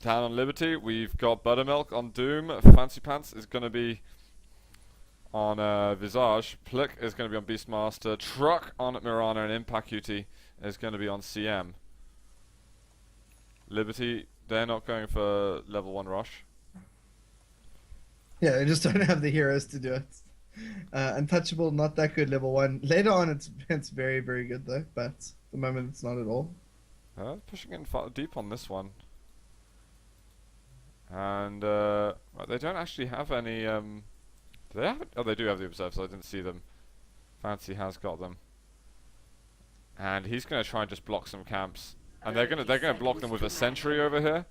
Down on Liberty, we've got Buttermilk on Doom. Fancy Pants is going to be on Visage. Plick is going to be on Beastmaster. Truck on Mirana, and Impact QT is going to be on CM. Liberty, they're not going for level 1 rush. Yeah, they just don't have the heroes to do it. Untouchable, not that good level 1. Later on, it's very, very good though, but at the moment it's not at all. Pushing in deep on this one. And they don't actually have any... do they have it? Oh, they do have the Observe, so I didn't see them. Fancy has got them. And he's going to try and just block some camps. And they're gonna block them with a sentry over here.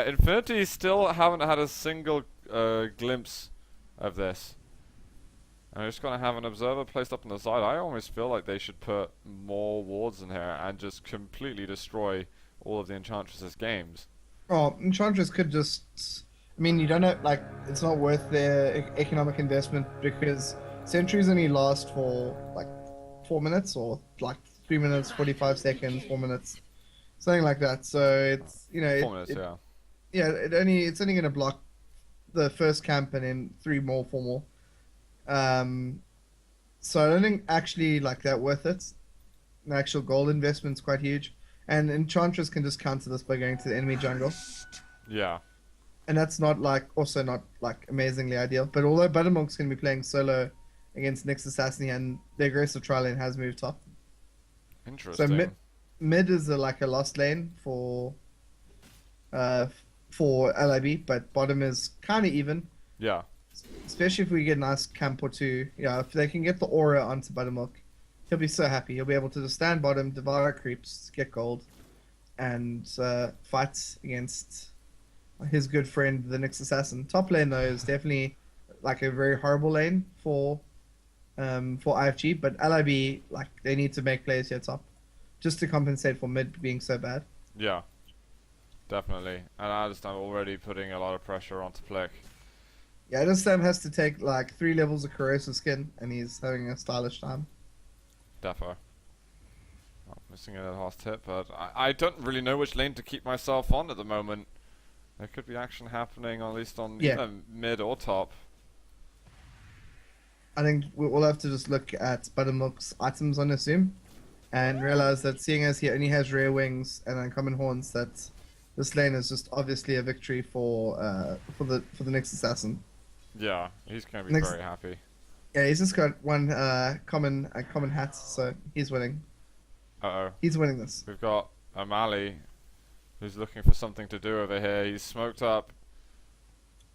Infinity still haven't had a single glimpse of this. I'm just gonna have an observer placed up on the side. I almost feel like they should put more wards in here and just completely destroy all of the Enchantress's games. Oh, Enchantress could just... I mean, you don't know, like, it's not worth their economic investment because sentries only last for, like, 4 minutes or, like, 3 minutes, 45 seconds, 4 minutes. Something like that. So it's, you know... 4 minutes, yeah. Yeah, it's only going to block the first camp and then 3 more, 4 more. So I don't think actually, like, that worth it. The actual gold investment's quite huge. And Enchantress can just counter this by going to the enemy jungle. Yeah. And that's not, like, also not, like, amazingly ideal. But although Buttermilk's going to be playing solo against Nyx Assassin and the aggressive tri lane has moved top. Interesting. So mid is like a lost lane for LIB, but bottom is kind of even. Yeah. Especially if we get a nice camp or two. Yeah, if they can get the aura onto Buttermilk, he'll be so happy. He'll be able to just stand bottom, devour creeps, get gold, and fight against his good friend, the Nyx Assassin. Top lane, though, is definitely like a very horrible lane for IFG, but LIB, like, they need to make plays here top just to compensate for mid being so bad. Yeah. Definitely. And I understand already putting a lot of pressure onto Plick. Yeah, this time has to take like 3 levels of corrosive skin, and he's having a stylish time. Defo. Oh, missing a last hit, but I don't really know which lane to keep myself on at the moment. There could be action happening, at least on either mid or top. I think we'll have to just look at Buttermilk's items on Assume and realize that seeing as he only has rare wings and uncommon horns, that this lane is just obviously a victory for the Nyx Assassin. Yeah, he's gonna be very happy. Yeah, he's just got one common hat, so he's winning. Uh-oh. He's winning this. We've got O'Malley, who's looking for something to do over here. He's smoked up.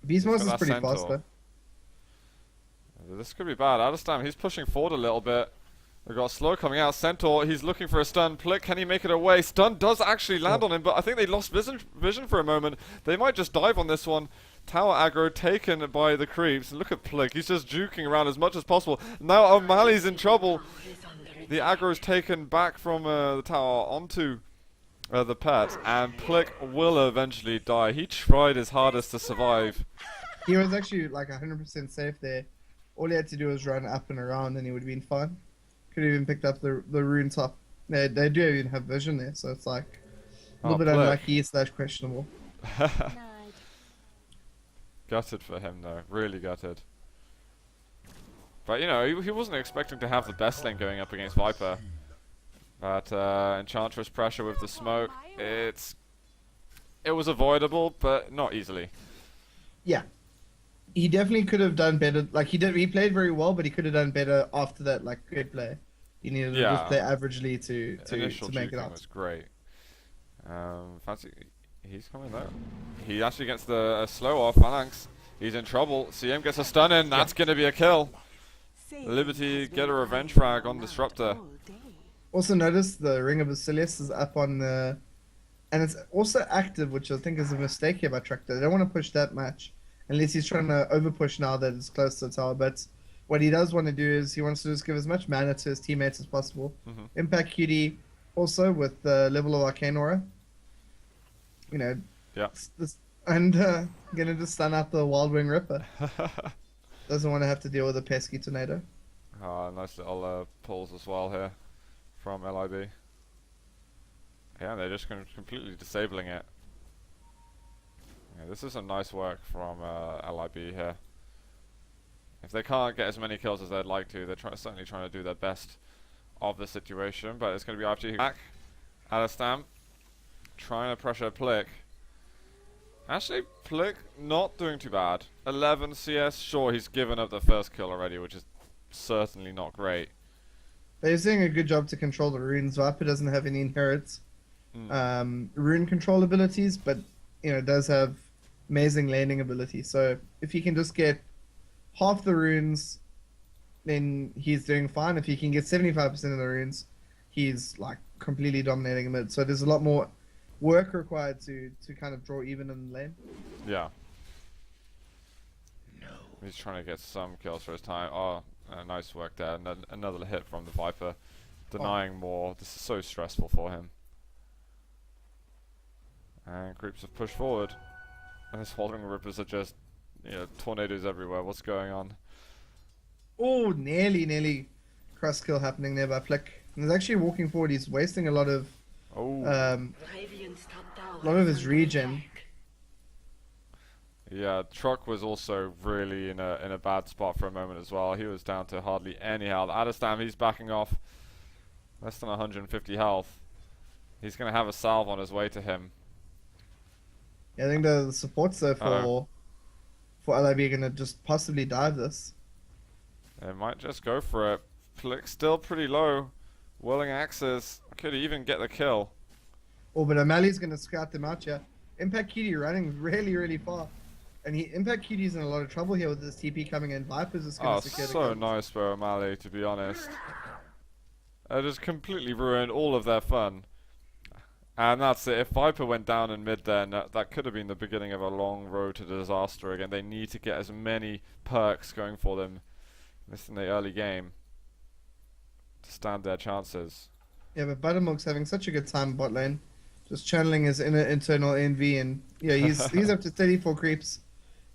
Beastmaster's is pretty fast, though. This could be bad. Adestam, he's pushing forward a little bit. We've got Slow coming out. Centaur, he's looking for a stun. Plick, can he make it away? Stun does actually land on him, but I think they lost vision for a moment. They might just dive on this one. Tower aggro taken by the creeps. Look at Plick, he's just juking around as much as possible. Now O'Malley's in trouble. The aggro is taken back from the tower onto the pet, and Plick will eventually die. He tried his hardest to survive. He was actually like 100% safe there. All he had to do was run up and around and he would have been fine. Could have even picked up the rune top. They do even have vision there, so it's like a little bit unlucky / questionable. Gutted for him though, really gutted. But you know, he wasn't expecting to have the best lane going up against Viper. But Enchantress pressure with the smoke, it was avoidable, but not easily. Yeah. He definitely could have done better. Like he played very well, but he could have done better after that. Like great play, he needed to just play averagely to make it out. Was great. Fancy, he's coming though. He actually gets the slow off. Phalanx, he's in trouble. CM gets a stun in. That's gonna be a kill. Liberty get a revenge frag on Disruptor. Also notice the Ring of Basilius is up on the, and it's also active, which I think is a mistake here by Tractor. They don't want to push that much. Unless he's trying to overpush now that it's close to the tower. But what he does want to do is he wants to just give as much mana to his teammates as possible. Impact QD also with the level of Arcane Aura. You know. Yeah. And gonna just stun out the Wild Wing Ripper. Doesn't want to have to deal with a pesky tornado. Nice little pulls as well here from LIB. Yeah, they're just completely disabling it. Yeah, this is some nice work from LIB here. If they can't get as many kills as they'd like to, they're certainly trying to do their best of the situation, but it's going to be IFG back. Alistam trying to pressure Plick. Actually, Plick not doing too bad. 11 CS, sure, he's given up the first kill already, which is certainly not great. They're doing a good job to control the runes. Viper doesn't have any inherent rune control abilities, but does have amazing landing ability. So if he can just get half the runes, then he's doing fine. If he can get 75% of the runes, he's like completely dominating mid. So there's a lot more work required to kind of draw even in the lane. Yeah. No. He's trying to get some kills for his time. Oh, nice work there. Another hit from the Viper. Denying more. This is so stressful for him. And groups have pushed forward. And his Holding Rippers are just, tornadoes everywhere. What's going on? Oh, nearly cross kill happening there by Plick. And he's actually walking forward. He's wasting a lot of his regen. Yeah, Truck was also really in a bad spot for a moment as well. He was down to hardly any health. Adestam, he's backing off. Less than 150 health. He's going to have a salve on his way to him. Yeah, I think the supports though for LIB are going to just possibly dive this. They might just go for it. Plick still pretty low. Whirling Axes could even get the kill. Oh, but O'Malley's going to scout them out here. Impact Cutie running really far. And Impact Cutie's in a lot of trouble here with this TP coming in. Viper's just going to secure the kill. So nice by O'Malley, to be honest. It just completely ruined all of their fun. And that's it. If Viper went down in mid then, that could have been the beginning of a long road to disaster again. They need to get as many perks going for them this in the early game to stand their chances. Yeah, but Buttermilk's having such a good time bot lane. Just channeling his internal envy, and yeah, he's up to 34 creeps,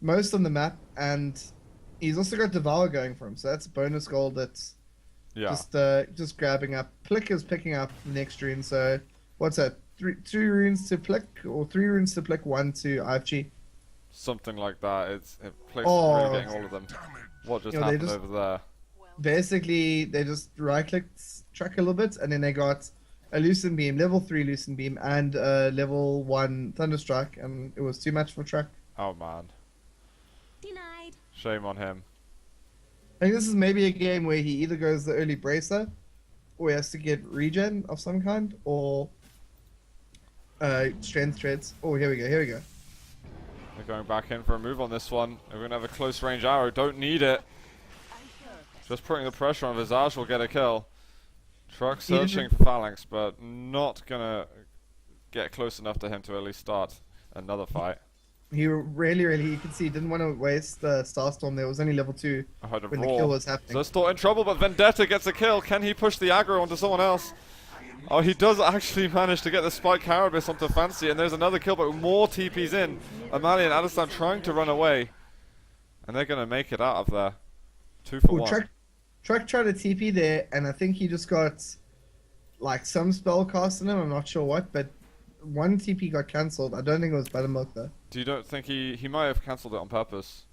most on the map, and he's also got Devour going for him, so that's bonus gold that's just grabbing up. Plick is picking up the next rune, so what's that? Two runes to Plick, or 3 runes to Plick, 1 to IFG? Something like that. Plick's really getting all of them. What just happened over there? Basically, they just right-clicked Truck a little bit, and then they got a Lucent Beam, level 3 Lucent Beam, and a level 1 Thunderstruck, and it was too much for Truck. Oh man. Denied. Shame on him. I think this is maybe a game where he either goes the early Bracer, or he has to get regen of some kind, or strength treads. Oh, here we go. They're going back in for a move on this one. We're going to have a close range arrow. Don't need it. Just putting the pressure on Visage will get a kill. Truck searching for Phalanx, but not going to get close enough to him to at least start another fight. He really, you can see, didn't want to waste the Starstorm there. It was only level 2 when the kill was happening. Zestor in trouble, but Vendetta gets a kill. Can he push the aggro onto someone else? Oh, he does actually manage to get the Spike Carabus onto Fancy, and there's another kill, but more TPs in. O'Malley and Adestam trying to run away. And they're going to make it out of there. 2 for 1. Truck tried to TP there, and I think he just got like some spell cast on him. I'm not sure what, but one TP got cancelled. I don't think it was Buttermilk though. You don't think he might have cancelled it on purpose?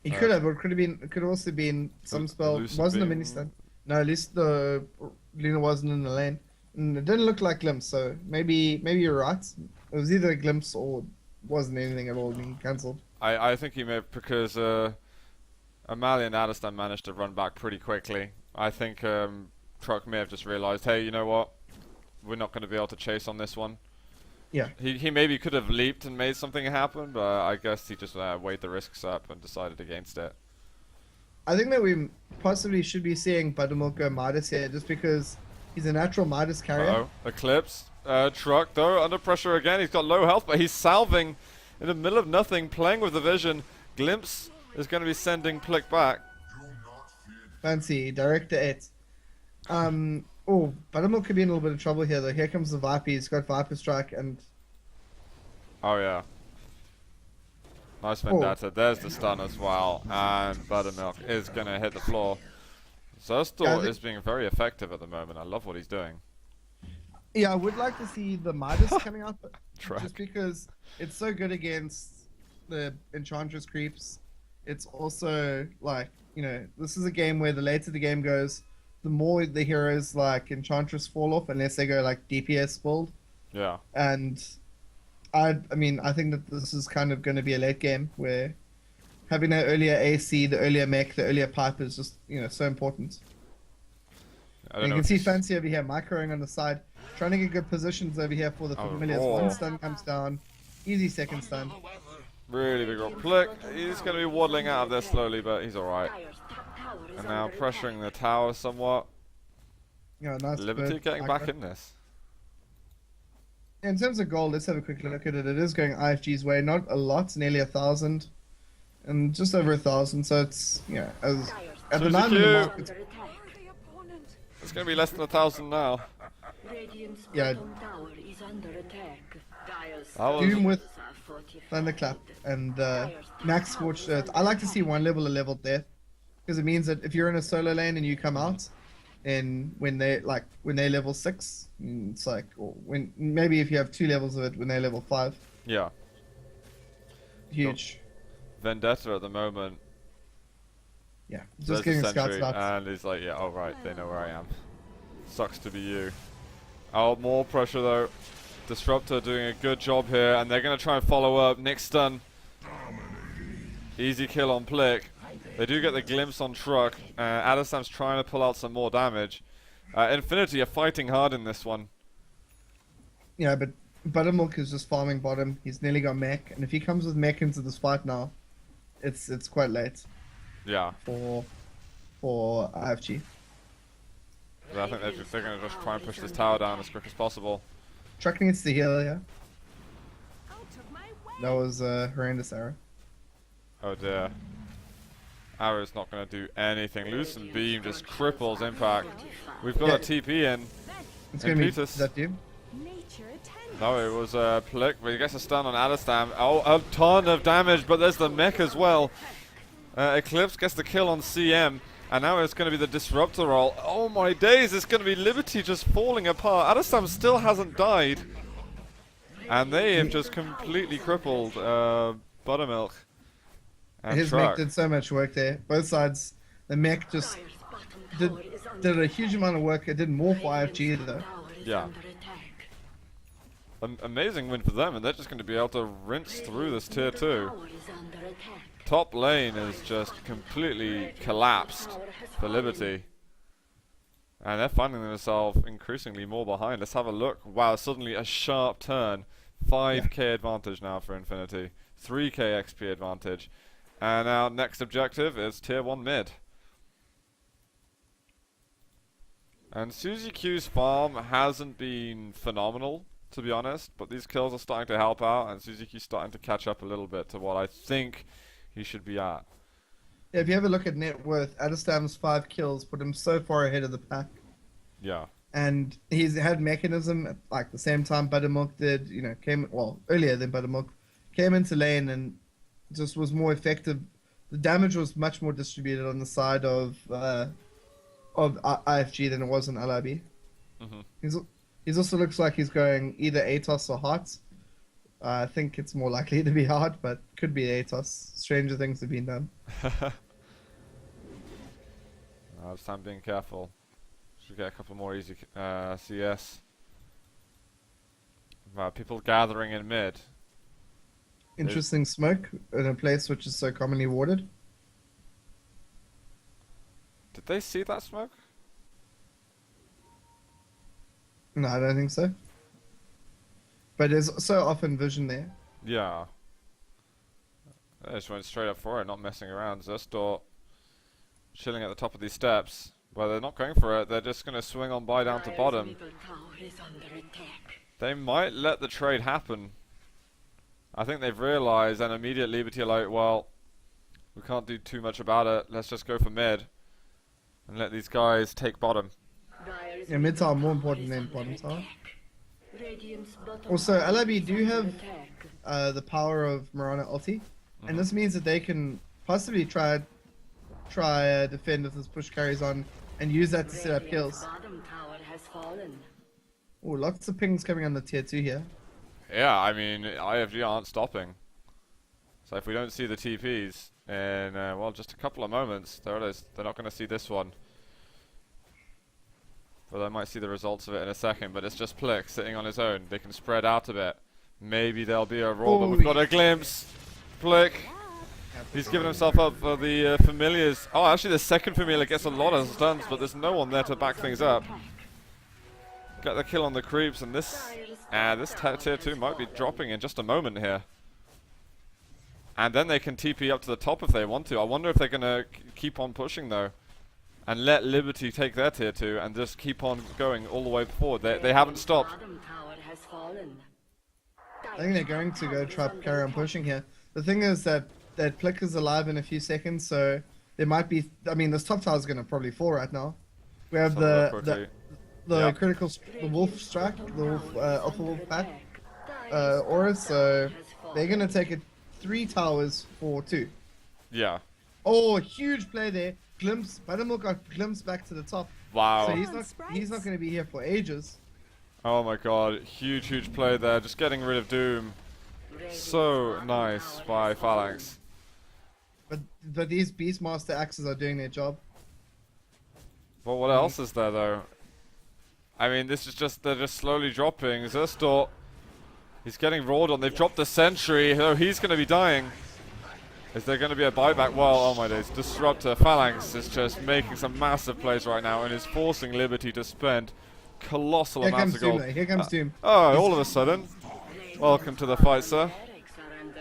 He could have, or it could also been some spell. Wasn't a mini stun. No, at least the Luna wasn't in the lane. And it didn't look like Glimpse, so maybe you're right. It was either a Glimpse or wasn't anything at all being cancelled. I think he may have, because O'Malley and Adestam managed to run back pretty quickly. I think Truck may have just realised, hey, you know what? We're not going to be able to chase on this one. Yeah. He maybe could have leaped and made something happen, but I guess he just weighed the risks up and decided against it. I think that we possibly should be seeing Buttermilk go Midas here, just because he's a natural Midas carrier. Eclipse. Truck, though, under pressure again. He's got low health, but he's salving in the middle of nothing, playing with the vision. Glimpse is going to be sending Plick back. Fancy, director 8. Oh, Buttermilk could be in a little bit of trouble here, though. Here comes the Viper. He's got Viper Strike, and... Oh, yeah. Nice Vendetta. There's the stun as well. And Buttermilk is going to hit the floor. Zestor is being very effective at the moment. I love what he's doing. Yeah, I would like to see the Midas coming up. Just because it's so good against the Enchantress creeps. It's also like, this is a game where the later the game goes, the more the heroes like Enchantress fall off unless they go like DPS build. Yeah. And I think that this is kind of going to be a late game where having that earlier AC, the earlier mech, the earlier pipe is just, so important. I And don't you know can if see this- Fancy over here microing on the side, trying to get good positions over here for the Oh, familiars. oh. One stun comes down, easy second stun. Really big roll. Plick, he's going to be waddling out of there slowly, but he's alright. And now pressuring the tower somewhat. Nice Liberty bird getting micro. back in this. In terms of gold, let's have a quick look at it. It is going IFG's way, not a lot, nearly 1,000, and just over 1,000. So it's as at the 9 minute mark, it's, It's going to be less than 1,000 now. yeah, That was Doom with Thunderclap and Max Scorched Earth. I like to see one level a leveled death because it means that if you're in a solo lane and you come out, and when they level 6, it's like, or when maybe if you have 2 levels of it when they level 5, yeah. huge. Vendetta at the moment. Yeah, There's just the getting scouts sentry, out. and he's like, yeah, alright, they know where I am. Sucks to be you. Oh, more pressure though. Disruptor doing a good job here, and they're going to try and follow up. Nick stun. Easy kill on Plick. They do get the glimpse on Truck. Adestam's trying to pull out some more damage. Infinity are fighting hard in this one. Yeah, but Buttermilk is just farming bottom. He's nearly got mech, and if he comes with mech into this fight now, it's quite late Yeah. for IFG. But I think they're going to just try and push this tower down as quick as possible. Truck needs to heal, yeah. Out of my way. That was a horrendous error. Oh dear. Arrow's not going to do anything. Lucent Beam just cripples Impact. We've got Yeah. a TP in. It's And gonna be. Petus. Is that you? Nature attends. No, it was Plick, but he gets a stun on Adestam. Oh, a ton of damage, but there's the mech as well. Eclipse gets the kill on CM, and now it's going to be the Disruptor roll. Oh my days, it's going to be Liberty just falling apart. Adestam still hasn't died. And they have just completely crippled Buttermilk. And His mech Truck. did so much work there. Both sides. The mech just did a huge amount of work. It did more for IFG though. Yeah. Amazing win for them, and they're just going to be able to rinse through this tier 2. Top lane is just completely collapsed for Liberty. And they're finding themselves increasingly more behind. Let's have a look. Wow, suddenly a sharp turn. 5k advantage now for Infinity. 3k XP advantage. And our next objective is tier 1 mid. And Suzy Q's farm hasn't been phenomenal, to be honest, but these kills are starting to help out, and Suzy Q's starting to catch up a little bit to what I think he should be at. Yeah, if you have a look at net worth, Adestam's 5 kills put him so far ahead of the pack. Yeah. And he's had mechanism at like the same time Buttermilk did, earlier than Buttermilk, came into lane and just was more effective. The damage was much more distributed on the side of IFG than it was in LIB. Mm-hmm. He's also looks like he's going either Atos or Heart. I think it's more likely to be Heart, but could be Atos. Stranger things have been done. Sam being careful. Should get a couple more easy CS. People gathering in mid. Interesting smoke in a place which is so commonly warded. Did they see that smoke? No, I don't think so. But there's so often vision there. Yeah. They just went straight up for it, not messing around. Zestor chilling at the top of these steps. Well, they're not going for it. They're just going to swing on by down to bottom. They might let the trade happen. I think they've realized, and immediate Liberty are like, well, we can't do too much about it. Let's just go for mid and let these guys take bottom. Yeah, mid tower more important than bottom tower. Also, LIB do have the power of Mirana ulti, and this means that they can possibly try defend if this push carries on, and use that to set up kills. Oh, lots of pings coming on the tier 2 here. Yeah, I mean, IFG aren't stopping. So if we don't see the TPs in, well, just a couple of moments, there it is. They're not going to see this one. But they might see the results of it in a second, but it's just Plick sitting on his own. They can spread out a bit. Maybe there'll be a roll, but we've got a glimpse. Plick. He's given himself up for the familiars. Oh, actually the second familiar gets a lot of stuns, but there's no one there to back things up. Get the kill on the creeps, and this tier 2 might be dropping in just a moment here. And then they can TP up to the top if they want to. I wonder if they're going to keep on pushing though. And let Liberty take their tier 2 and just keep on going all the way forward. They haven't stopped. I think they're going to go carry on pushing here. The thing is that Plick is alive in a few seconds, so there might be. I mean, this top tower is going to probably fall right now. We have the critical, the wolf strike, the wolf alpha wolf pack aura, so they're going to take it 3 towers for 2. Yeah. Oh, huge play there. Glimpse. Buttermilk got glimpse back to the top. Wow. So he's not going to be here for ages. Oh my god, huge play there. Just getting rid of Doom. So nice by Phalanx. But these Beastmaster axes are doing their job. But what else is there though? I mean, this is just, they're just slowly dropping. Zerstor, he's getting rolled on. They've dropped the sentry. Oh, he's going to be dying. Is there going to be a buyback? Well, oh my days. Disruptor Phalanx is just making some massive plays right now and is forcing Liberty to spend colossal amounts of gold. Here comes Doom. Oh, all of a sudden. Welcome to the fight, sir.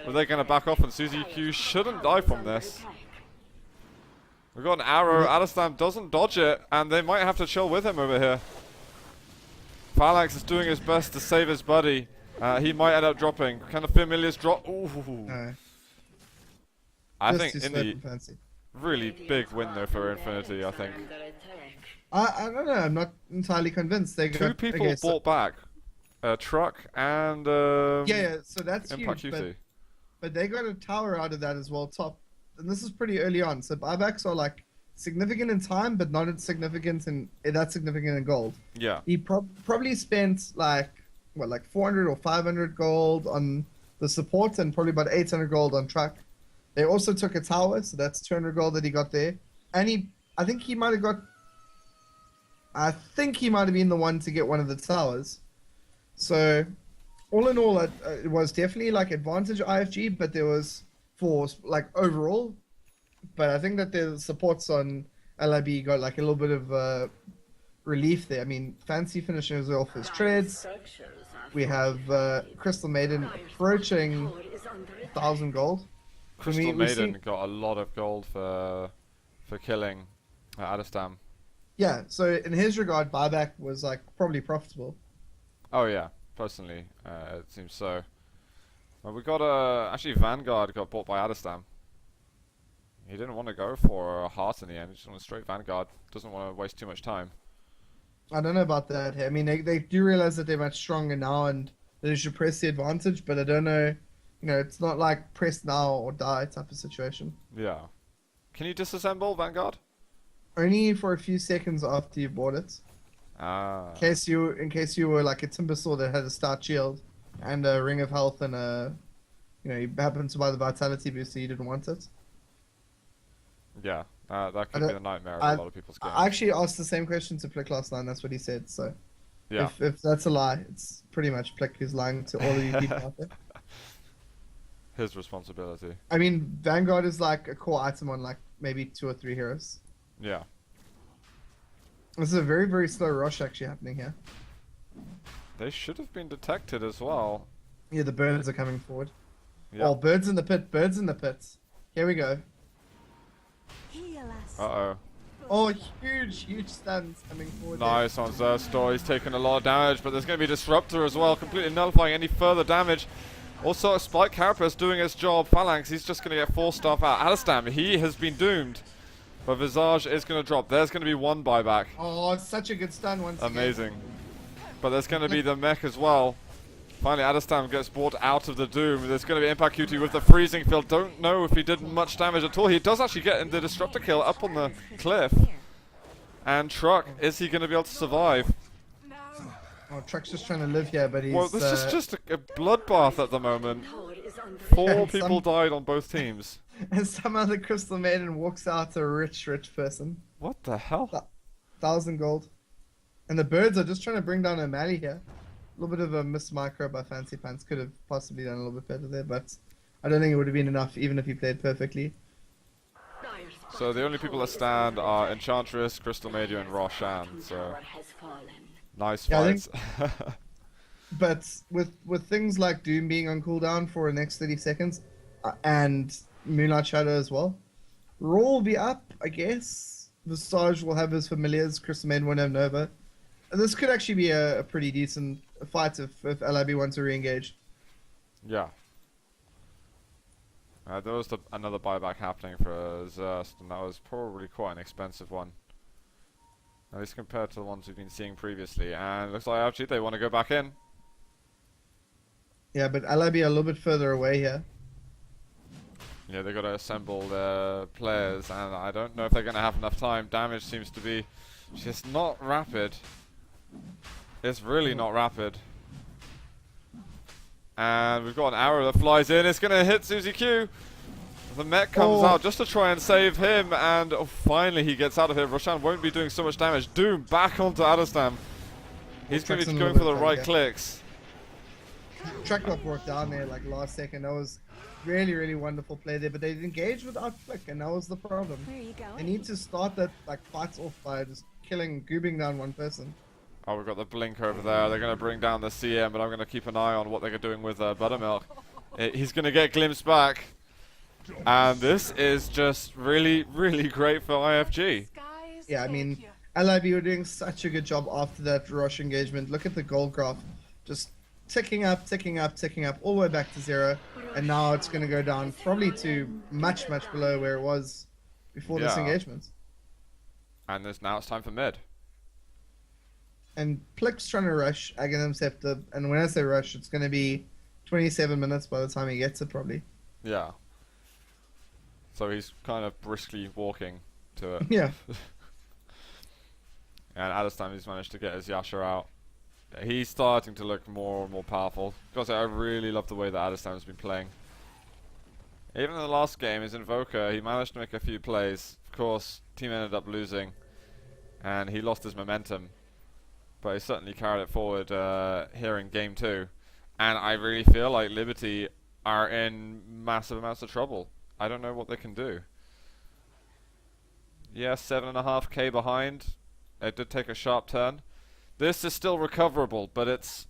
But they're going to back off, and Suzy Q shouldn't die from this. We've got an arrow. Adestam doesn't dodge it, and they might have to chill with him over here. Phalanx is doing his best to save his buddy. He might end up dropping. Can the familiars drop? Ooh. No. I think Indy, really big win there for Infinity, I think. I don't know. I'm not entirely convinced. They Two people bought back. Truck and yeah, so that's Impact huge. QC. But they got a tower out of that as well, top. And this is pretty early on. So buybacks are like significant in time, but not significant in that's significant in gold. Yeah. He probably spent like 400 or 500 gold on the support and probably about 800 gold on truck. They also took a tower, so that's 200 gold that he got there. And I think he might have been the one to get one of the towers. So, all in all, it was definitely like advantage IFG, but there was force like overall. But I think that the supports on LIB got like a little bit of relief there. I mean, Fancy finishing us off his treads. We have Crystal Maiden approaching 1,000 gold. Crystal Maiden got a lot of gold for killing Adestam. Yeah, so in his regard, buyback was like probably profitable. Oh yeah, personally, it seems so. Well, we got actually Vanguard got bought by Adestam. He didn't want to go for a heart in the end. He just wanted straight Vanguard. Doesn't want to waste too much time. I don't know about that. I mean, they do realize that they're much stronger now and they should press the advantage, but I don't know. You know, it's not like press now or die type of situation. Yeah. Can you disassemble Vanguard? Only for a few seconds after you bought it. Ah. In case you were like a Timber Sword that had a stout shield and a Ring of Health and you happened to buy the Vitality boost so you didn't want it. Yeah, that could be the nightmare of a lot of people's games. I actually asked the same question to Plick last night, and that's what he said. So, yeah. If that's a lie, it's pretty much Plick who's lying to all of you people out there. His responsibility. I mean, Vanguard is like a core item on like maybe 2 or 3 heroes. Yeah. This is a very, very slow rush actually happening here. They should have been detected as well. Yeah, the birds are coming forward. Yeah. Oh, birds in the pit, birds in the pits. Here we go. Heal us. Uh-oh. Oh, huge stuns coming forward. Nice on Zerstor. He's taken a lot of damage, but there's going to be Disruptor as well, completely nullifying any further damage. Also, Spike Carapace doing his job. Phalanx, he's just going to get 4 stuff out. Adestam, he has been doomed. But Visage is going to drop. There's going to be 1 buyback. Oh, such a good stun once again. Amazing. But there's going to be the mech as well. Finally, Adestam gets brought out of the Doom. There's going to be Impact QT with the freezing field. Don't know if he did much damage at all. He does actually get the Disruptor kill up on the cliff. And Truck, is he going to be able to survive? Oh, Truck's just trying to live here, but he's... Well, this is just a bloodbath at the moment. 4 people died on both teams. And somehow the Crystal Maiden walks out a rich person. What the hell? 1,000 gold. And the birds are just trying to bring down O'Malley here. A little bit of a missed micro by Fancy Pants. Could have possibly done a little bit better there, but I don't think it would have been enough, even if he played perfectly. So the only people that stand are Enchantress, Crystal Maiden, and Roshan. So nice fights. But with things like Doom being on cooldown for the next 30 seconds, and Moonlight Shadow as well, Raw will be up, I guess. Visage will have his familiars. Crystal Maiden won't have Nova. This could actually be a pretty decent fight if LIB wants to re-engage. Yeah. There was another buyback happening for Zerst, and that was probably quite an expensive one. At least compared to the ones we've been seeing previously. And it looks like actually they want to go back in. Yeah, but LIB are a little bit further away here. Yeah, they've got to assemble their players, and I don't know if they're going to have enough time. Damage seems to be just not rapid. It's really not rapid. And we've got an arrow that flies in. It's going to hit Suzy Q. The mech comes out just to try and save him, and finally he gets out of here. Roshan won't be doing so much damage. Doom back onto Adestam. He's going to be going for the right clicks. Track got brought down there like last second. That was really wonderful play there, but they engaged without flick, and that was the problem. Where are you going? They need to start that like fights off by just goobing down one person. Oh, we've got the blink over there. They're going to bring down the CM, but I'm going to keep an eye on what they're doing with Buttermilk. He's going to get glimpsed back. And this is just really great for IFG. Yeah, I mean, LIB were doing such a good job after that rush engagement. Look at the gold graph. Just ticking up, all the way back to 0. And now it's going to go down probably to much below where it was before this engagement. And now it's time for mid. And Plick's trying to rush Aghanim Scepter, and when I say rush, it's going to be 27 minutes by the time he gets it, probably. Yeah. So he's kind of briskly walking to it. Yeah. And at this time he's managed to get his Yasha out. He's starting to look more and more powerful. Gotta say, I really love the way that Adestam has been playing. Even in the last game, his Invoker, he managed to make a few plays. Of course, team ended up losing, and he lost his momentum. But he certainly carried it forward here in Game 2. And I really feel like Liberty are in massive amounts of trouble. I don't know what they can do. Yeah, 7.5k behind. It did take a sharp turn. This is still recoverable, but it's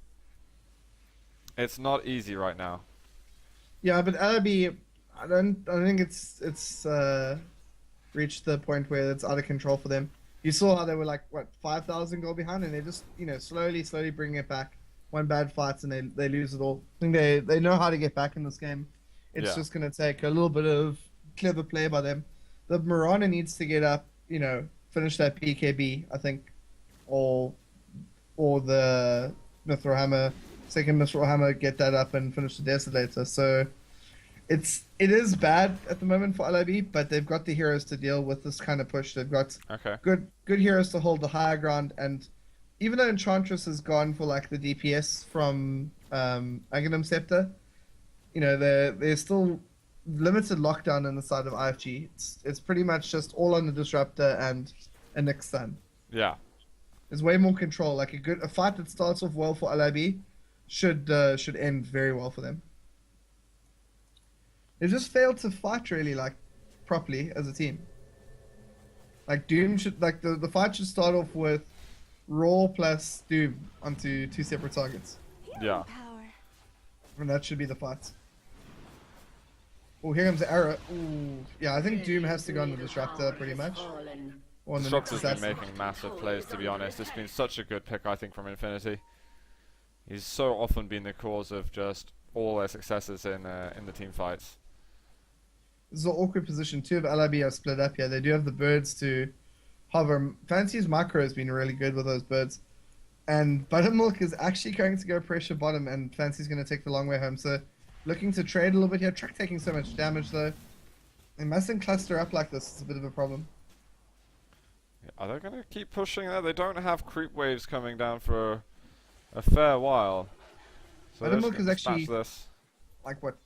not easy right now. Yeah, but LIB, I don't think it's reached the point where it's out of control for them. You saw how they were like, what, 5,000 goal behind, and they just, slowly bring it back. One bad fight and they lose it all. I think they know how to get back in this game. It's just going to take a little bit of clever play by them. The Mirana needs to get up, finish that PKB, I think, or the Mithril Hammer, second Mithril Hammer, get that up and finish the Desolator. So it is bad at the moment for LIB, but they've got the heroes to deal with this kind of push. They've got good heroes to hold the higher ground, and even though Enchantress has gone for like the DPS from Aghanim Scepter, there's still limited lockdown on the side of IFG. It's pretty much just all on the Disruptor and a Nick stun. Yeah. There's way more control. Like a fight that starts off well for LIB should end very well for them. They just failed to fight really properly as a team. Like Doom should the fight should start off with Raw plus Doom onto 2 separate targets. Yeah. And that should be the fight. Oh, here comes the arrow. Ooh, yeah, I think Doom has to go on the Disruptor pretty much. Disruptor's been making massive plays, to be honest. It's been such a good pick, I think, from Infinity. He's so often been the cause of just all their successes in the team fights. This is an awkward position. 2 of LIB are split up here. They do have the birds to hover. Fancy's micro has been really good with those birds. And Buttermilk is actually going to go pressure bottom, and Fancy's going to take the long way home. So looking to trade a little bit here. Truck taking so much damage, though. They mustn't cluster up like this. It's a bit of a problem. Are they going to keep pushing there? They don't have creep waves coming down for a fair while. So Buttermilk is actually, this. like, what,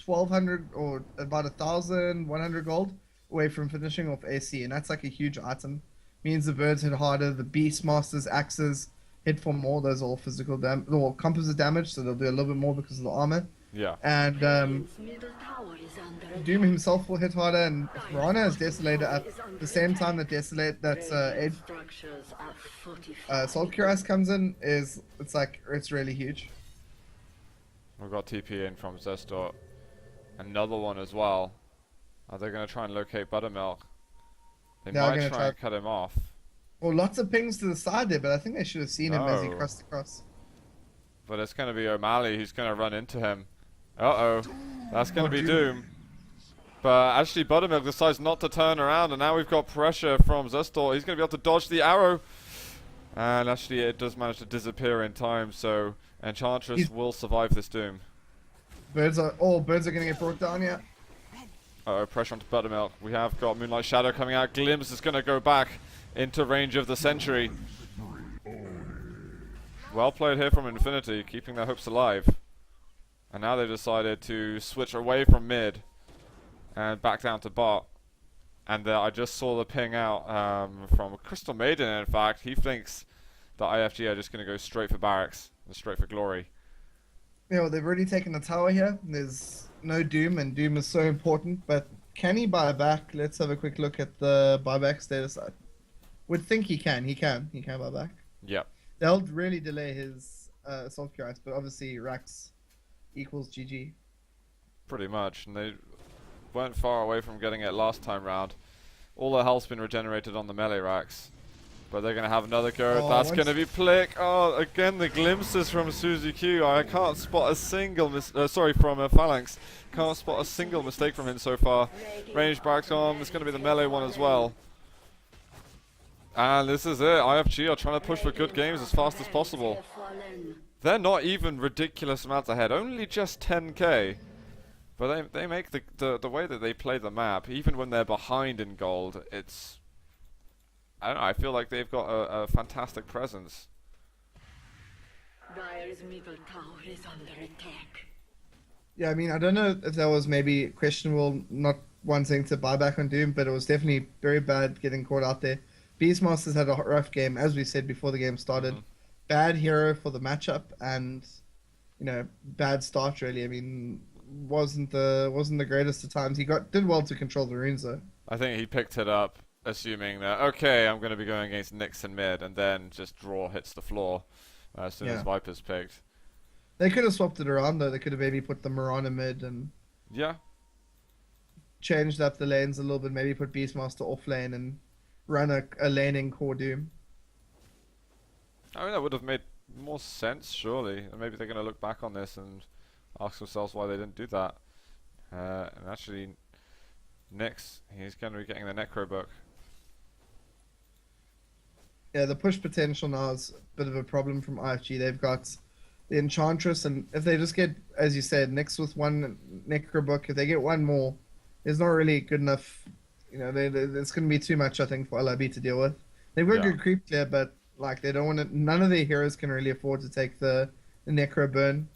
1,200 or about 1,100 gold away from finishing off AC, and that's like a huge item. Means the birds hit harder, the Beastmasters, axes hit for more. Those are all physical damage, or composite damage, so they'll do a little bit more because of the armor. Yeah. And Doom himself will hit harder, and if Mirana has Desolator at the same time that Soul Cuirass comes in, it's really huge. We've got TP in from Zestor. Another one as well. Are they going to try and locate Buttermilk? They might try and cut him off. Well, lots of pings to the side there, but I think they should have seen him as he crossed across. But it's going to be O'Malley who's going to run into him. Uh-oh. That's going to be Doom. But actually Buttermilk decides not to turn around, and now we've got pressure from Zestor. He's going to be able to dodge the arrow. And actually it does manage to disappear in time, so Enchantress will survive this Doom. All birds are going to get brought down, yeah. Uh-oh, pressure onto Buttermilk. We have got Moonlight Shadow coming out. Glimpse is going to go back into range of the sentry. Well played here from Infinity, keeping their hopes alive. And now they've decided to switch away from mid and back down to bot. And I just saw the ping out from Crystal Maiden, in fact. He thinks that IFG are just going to go straight for barracks, and straight for glory. Yeah, well, they've already taken the tower here. There's no Doom, and Doom is so important. But can he buy back? Let's have a quick look at the buyback status. I would think he can. He can buy back. Yep. They'll really delay his Assault Cuirass, but obviously Rax equals GG. Pretty much, and they weren't far away from getting it last time round. All their health's been regenerated on the melee racks. But they're going to have another go. That's going to be Plick. Oh, again, the glimpses from Suzy Q. I can't spot a single from Phalanx. Can't spot a single mistake from him so far. Range barracks on. It's going to be the melee one as well. And this is it. IFG are trying to push for good games as fast as possible. They're not even ridiculous amounts ahead. Only just 10k. But they make the way that they play the map, even when they're behind in gold, it's... I don't know, I feel like they've got a fantastic presence. Dire's middle tower is under attack. Yeah, I mean, I don't know if that was maybe questionable not wanting to buy back on Doom, but it was definitely very bad getting caught out there. Beastmasters had a rough game, as we said before the game started. Bad hero for the matchup, and, you know, bad start really. I mean, wasn't the greatest of times. He did well to control the runes though. I think he picked it up assuming that, okay, I'm going to be going against Nixon mid, and then just draw hits the floor as soon as Viper's picked. They could have swapped it around though. They could have maybe put the Mirana mid and changed up the lanes a little bit. Maybe put Beastmaster off lane and run a laning core Doom. I mean, that would have made more sense, surely. And maybe they're going to look back on this and ask themselves why they didn't do that. And actually, Nyx, he's going to be getting the Necro book. Yeah, the push potential now is a bit of a problem from IFG. They've got the Enchantress, and if they just get, as you said, Nyx with one Necro book, if they get one more, it's not really good enough. You know, it's going to be too much, I think, for LIB to deal with. They've got good creep clear, but like they don't want to. None of their heroes can really afford to take the Necro burn.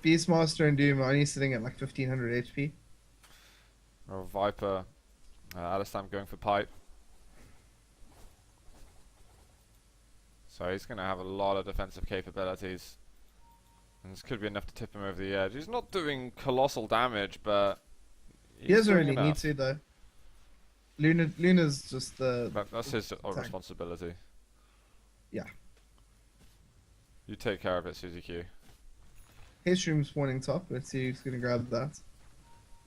Beastmaster and Doom are only sitting at like 1500 HP. Or Viper, Alistam going for pipe. So he's going to have a lot of defensive capabilities. And this could be enough to tip him over the edge. He's not doing colossal damage, but he doesn't really need to though. Luna's just the... That's his responsibility. Yeah. You take care of it, Suzy Q. Headstream spawning top. Let's see who's going to grab that.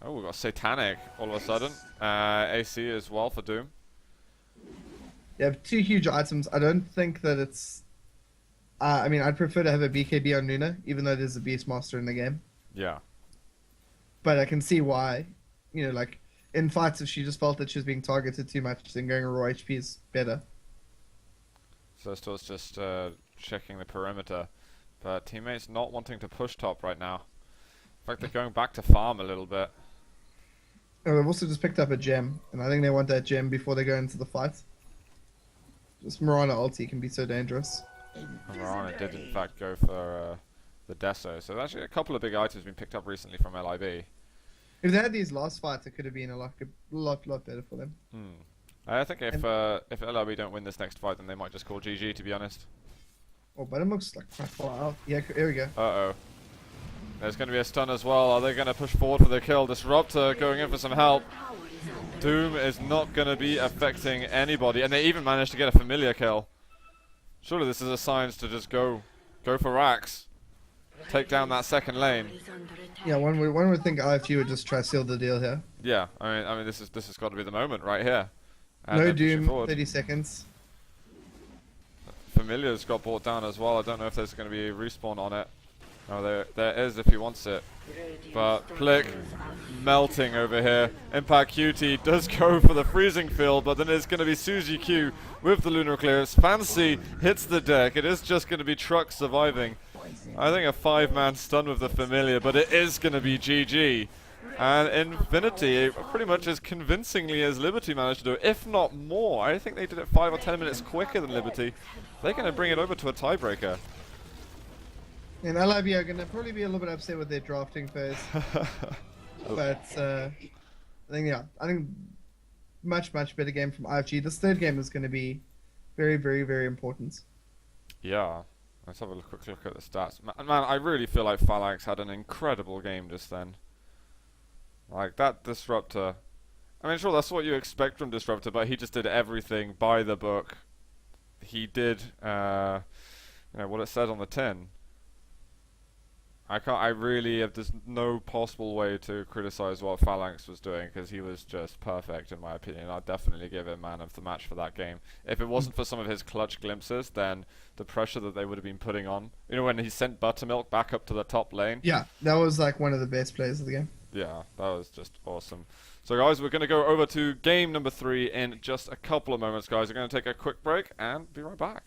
Oh, we've got Satanic all of a sudden. AC as well for Doom. You have two huge items. I don't think that it's... I mean, I'd prefer to have a BKB on Luna, even though there's a Beastmaster in the game. Yeah. But I can see why. You know, like, in fights, if she just felt that she was being targeted too much, then going raw HP is better. So it's just checking the perimeter. But teammates not wanting to push top right now. In fact, they're going back to farm a little bit. Oh, they've also just picked up a gem, and I think they want that gem before they go into the fight. Just Mirana ulti can be so dangerous. Mirana did in fact go for the Deso. So there's actually a couple of big items been picked up recently from LIB. If they had these last fights, it could have been a lot better for them. I think if LIB don't win this next fight, then they might just call GG, to be honest. Oh, but it looks like quite far out. Yeah, here we go. Uh-oh. There's going to be a stun as well. Are they going to push forward for the kill? Disruptor going in for some help. Doom is not going to be affecting anybody. And they even managed to get a familiar kill. Surely this is a sign to just go for racks. Take down that second lane. Yeah, one would think IFG would just try to seal the deal here. Yeah, I mean this has got to be the moment right here. And No they're pushing Doom, forward. 30 seconds. Familiar's got brought down as well. I don't know if there's going to be a respawn on it. Oh, there is if he wants it. But Plick melting over here. Impact QT does go for the freezing field, but then it's going to be Suzy Q with the lunar clearance. Fancy hits the deck. It is just going to be Truck surviving. I think a 5-man stun with the Familiar, but it is going to be GG. And Infinity, pretty much as convincingly as Liberty managed to do it, if not more. I think they did it 5 or 10 minutes quicker than Liberty. They're going to bring it over to a tiebreaker. And LIB are going to probably be a little bit upset with their drafting phase. But I think much better game from IFG. This third game is going to be very, very, very important. Yeah. Let's have a quick look at the stats. Man, I really feel like Phalanx had an incredible game just then. Like, that Disruptor. I mean, sure, that's what you expect from Disruptor, but he just did everything by the book. He did, what it said on the tin. There's no possible way to criticize what Phalanx was doing, because he was just perfect in my opinion. I'd definitely give him man of the match for that game. If it wasn't for some of his clutch glimpses, then the pressure that they would have been putting on, when he sent Buttermilk back up to the top lane. Yeah, that was like one of the best plays of the game. Yeah, that was just awesome. So guys, we're going to go over to game number 3 in just a couple of moments, guys. We're going to take a quick break and be right back.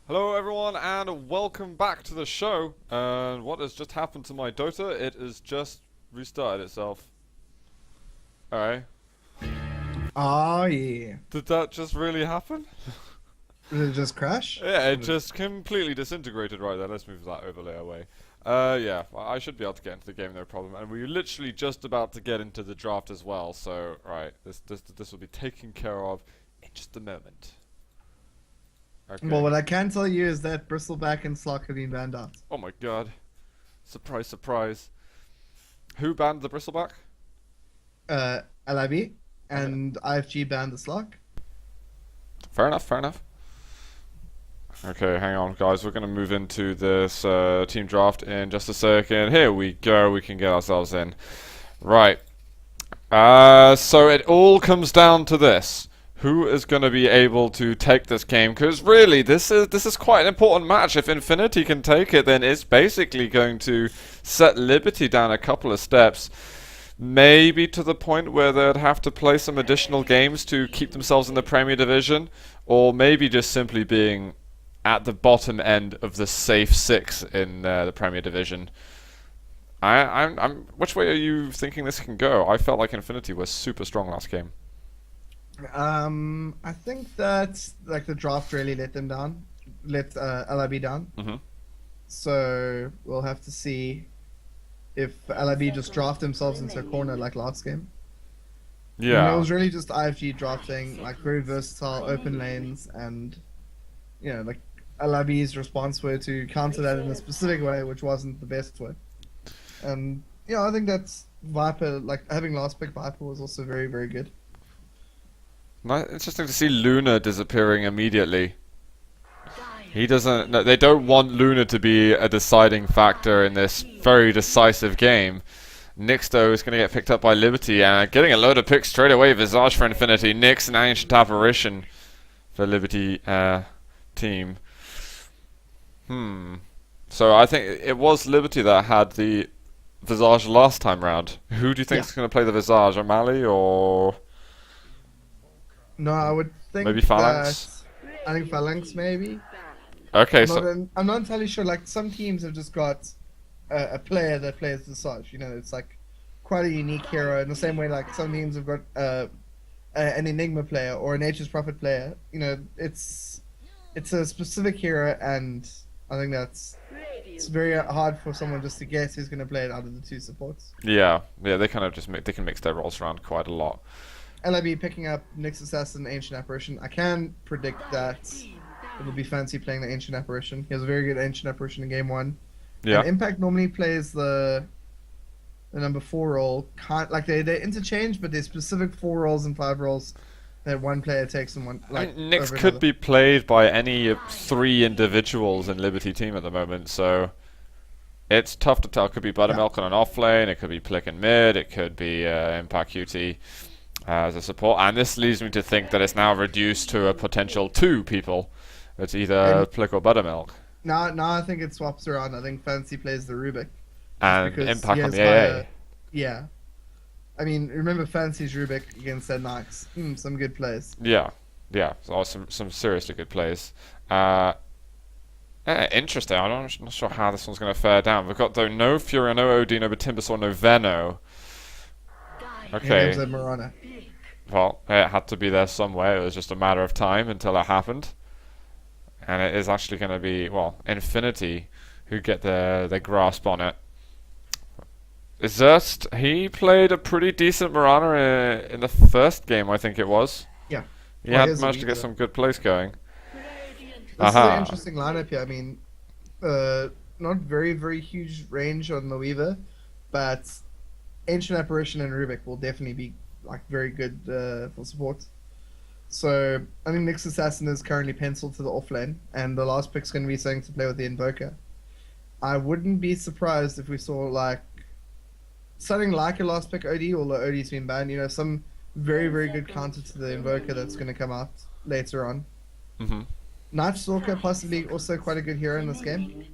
Hello everyone and welcome back to the show. And what has just happened to my Dota? It has just restarted itself. Alright. Oh yeah. Did that just really happen? Did it just crash? Yeah, it just completely disintegrated right there. Let's move that overlay away. Yeah, well, I should be able to get into the game, no problem. And we were literally just about to get into the draft as well. So, right, this will be taken care of in just a moment. Okay. Well, what I can tell you is that Bristleback and Slock have been banned out. Oh my god. Surprise, surprise. Who banned the bristleback? LIB and IFG banned the Slock. Fair enough, fair enough. Okay, hang on, guys. We're going to move into this team draft in just a second. Here we go. We can get ourselves in. Right. So it all comes down to this. Who is going to be able to take this game? Because really, this is quite an important match. If Infinity can take it, then it's basically going to set Liberty down a couple of steps. Maybe to the point where they'd have to play some additional games to keep themselves in the Premier Division. Or maybe just simply being at the bottom end of the safe 6 in the Premier Division. Which way are you thinking this can go? I felt like Infinity was super strong last game. I think that like the draft really let them down, let LIB down. Mm-hmm. So we'll have to see if LIB just draft themselves into a corner like last game. Yeah. And it was really just IFG drafting, like very versatile, open lanes, and you know, like LIB's response were to counter that in a specific way, which wasn't the best way. And I think that's Viper, like having last pick Viper was also very, very good. Interesting to see Luna disappearing immediately. He doesn't. No, they don't want Luna to be a deciding factor in this very decisive game. Nixto is going to get picked up by Liberty and getting a load of picks straight away. Visage for Infinity, Nyx and Ancient Apparition for Liberty team. So I think it was Liberty that had the Visage last time round. Who do you think is going to play the Visage? O'Malley or? No, I would think Maybe Phalanx? I think Phalanx maybe. Okay, I'm not entirely sure. Like some teams have just got a player that plays Visage. You know, it's like quite a unique hero. In the same way, like some teams have got an Enigma player or a Nature's Prophet player. You know, it's a specific hero, and I think it's very hard for someone just to guess who's going to play it out of the two supports. Yeah, they kind of they can mix their roles around quite a lot. LIB picking up Nyx Assassin, Ancient Apparition. I can predict that it will be Fancy playing the Ancient Apparition. He has a very good Ancient Apparition in game 1. Yeah. And Impact normally plays the number 4 role. Like they interchange, but there's specific 4 roles and 5 roles that one player takes and one. Like Nyx could be played by any 3 individuals in Liberty team at the moment, so it's tough to tell. It could be Buttermilk on an off lane. It could be Plick in mid. It could be Impact QT. As a support, and this leads me to think that it's now reduced to a potential 2 people. It's either Plick or Buttermilk. Now I think it swaps around. I think Fancy plays the Rubik. And Impact on the AA. Yeah. I mean, remember Fancy's Rubik against that Nyx. Some good plays. Yeah. So some seriously good plays. Interesting. I'm not sure how this one's going to fare down. We've got, though, no Fury, no Odin, no Batimbus, no Veno. Okay. Well, it had to be there somewhere. It was just a matter of time until it happened. And it is actually going to be, well, Infinity who get their grasp on it. Zerst, he played a pretty decent Mirana in the first game, I think it was. Yeah. He had managed to get some good plays going. This is an interesting lineup here. I mean, not very, very huge range on the Weaver, but Ancient Apparition and Rubik will definitely be like very good for support. So I think Nyx Assassin is currently penciled to the off lane, and the last pick's going to be something to play with the Invoker. I wouldn't be surprised if we saw like something like a last pick OD, although OD's been banned. You know, some very, very good counter to the Invoker that's going to come out later on. Night Stalker possibly also quite a good hero in this game.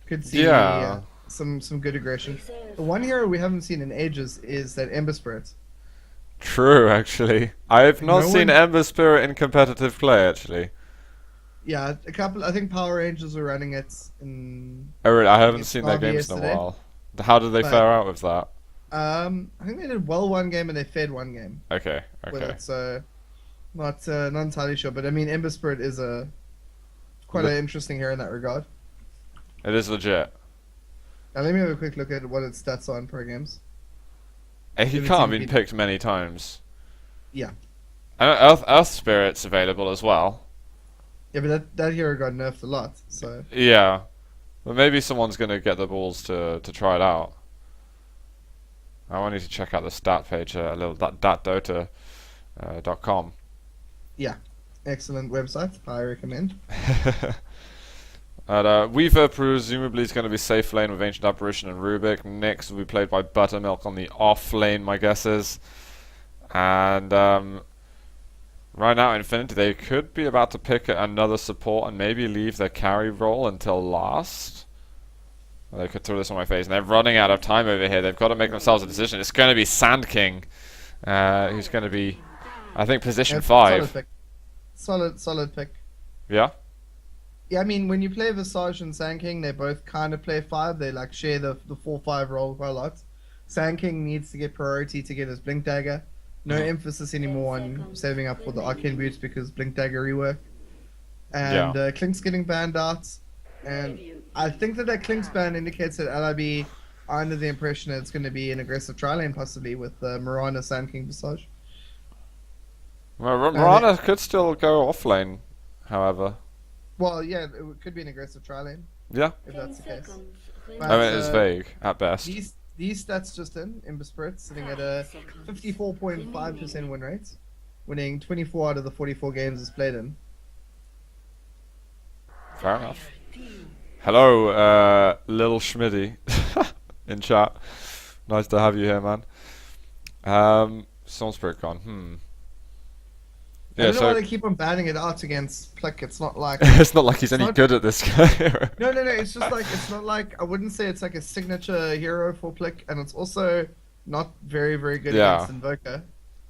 Could see some good aggression. The one hero we haven't seen in ages is that Ember Spirit. True, actually. I've not seen Ember Spirit in competitive play, actually. Yeah, a couple. I think Power Rangers were running it in. Oh, really? I haven't It's seen their Derby games in a yesterday. while. How did they But fare out with that? I think they did well one game and they fed one game Okay, with okay. it. So not entirely sure, but I mean, Ember Spirit is a quite Le- an interesting hero in that regard. it is legit. Now let me have a quick look at what its stats are in pro games. He If it's can't have even been been- picked many times. Yeah, And Earth Spirit's available as well. yeah, but that hero got nerfed a lot. So Yeah. But maybe someone's gonna get the balls to try it out. I want you to check out the stat page, a little datdota.com. yeah, excellent website. I recommend. And Weaver presumably is going to be safe lane with Ancient Apparition and Rubik. Nyx will be played by Buttermilk on the off lane, my guess is. And right now, Infinity, they could be about to pick another support and maybe leave their carry role until last. Well, they could throw this on my face, and they're running out of time over here. They've got to make themselves a decision. It's going to be Sand King, who's going to be, I think, position Yeah, 5. Solid pick. Solid pick. Yeah? Yeah, I mean, when you play Visage and Sand King, they both kind of play 5. They like share the 4-5 role quite a lot. Sand King needs to get priority to get his Blink Dagger. No emphasis anymore on saving up for the Arcane Boots because Blink Dagger rework. And Klink's getting banned out. And I think that Klink's ban indicates that LIB are under the impression that it's going to be an aggressive tri-lane possibly with Mirana, Sand King, Visage. Well, Mirana could still go off lane, however. Well, yeah, it could be an aggressive tri-lane Yeah? if that's the case. I mean, it's vague, at best. These stats just in, Ember Spirit sitting at a 54.5% win rate, winning 24 out of the 44 games it's played in. Fair enough. Hello, Lil Schmidty in chat. Nice to have you here, man. Storm Spirit gone. I Yeah, don't know why so they keep on banning it out against Plick. It's not like it's not like he's any not- good at this guy. no. It's just like it's not like I wouldn't say it's like a signature hero for Plick, and it's also not very good Yeah. against Invoker,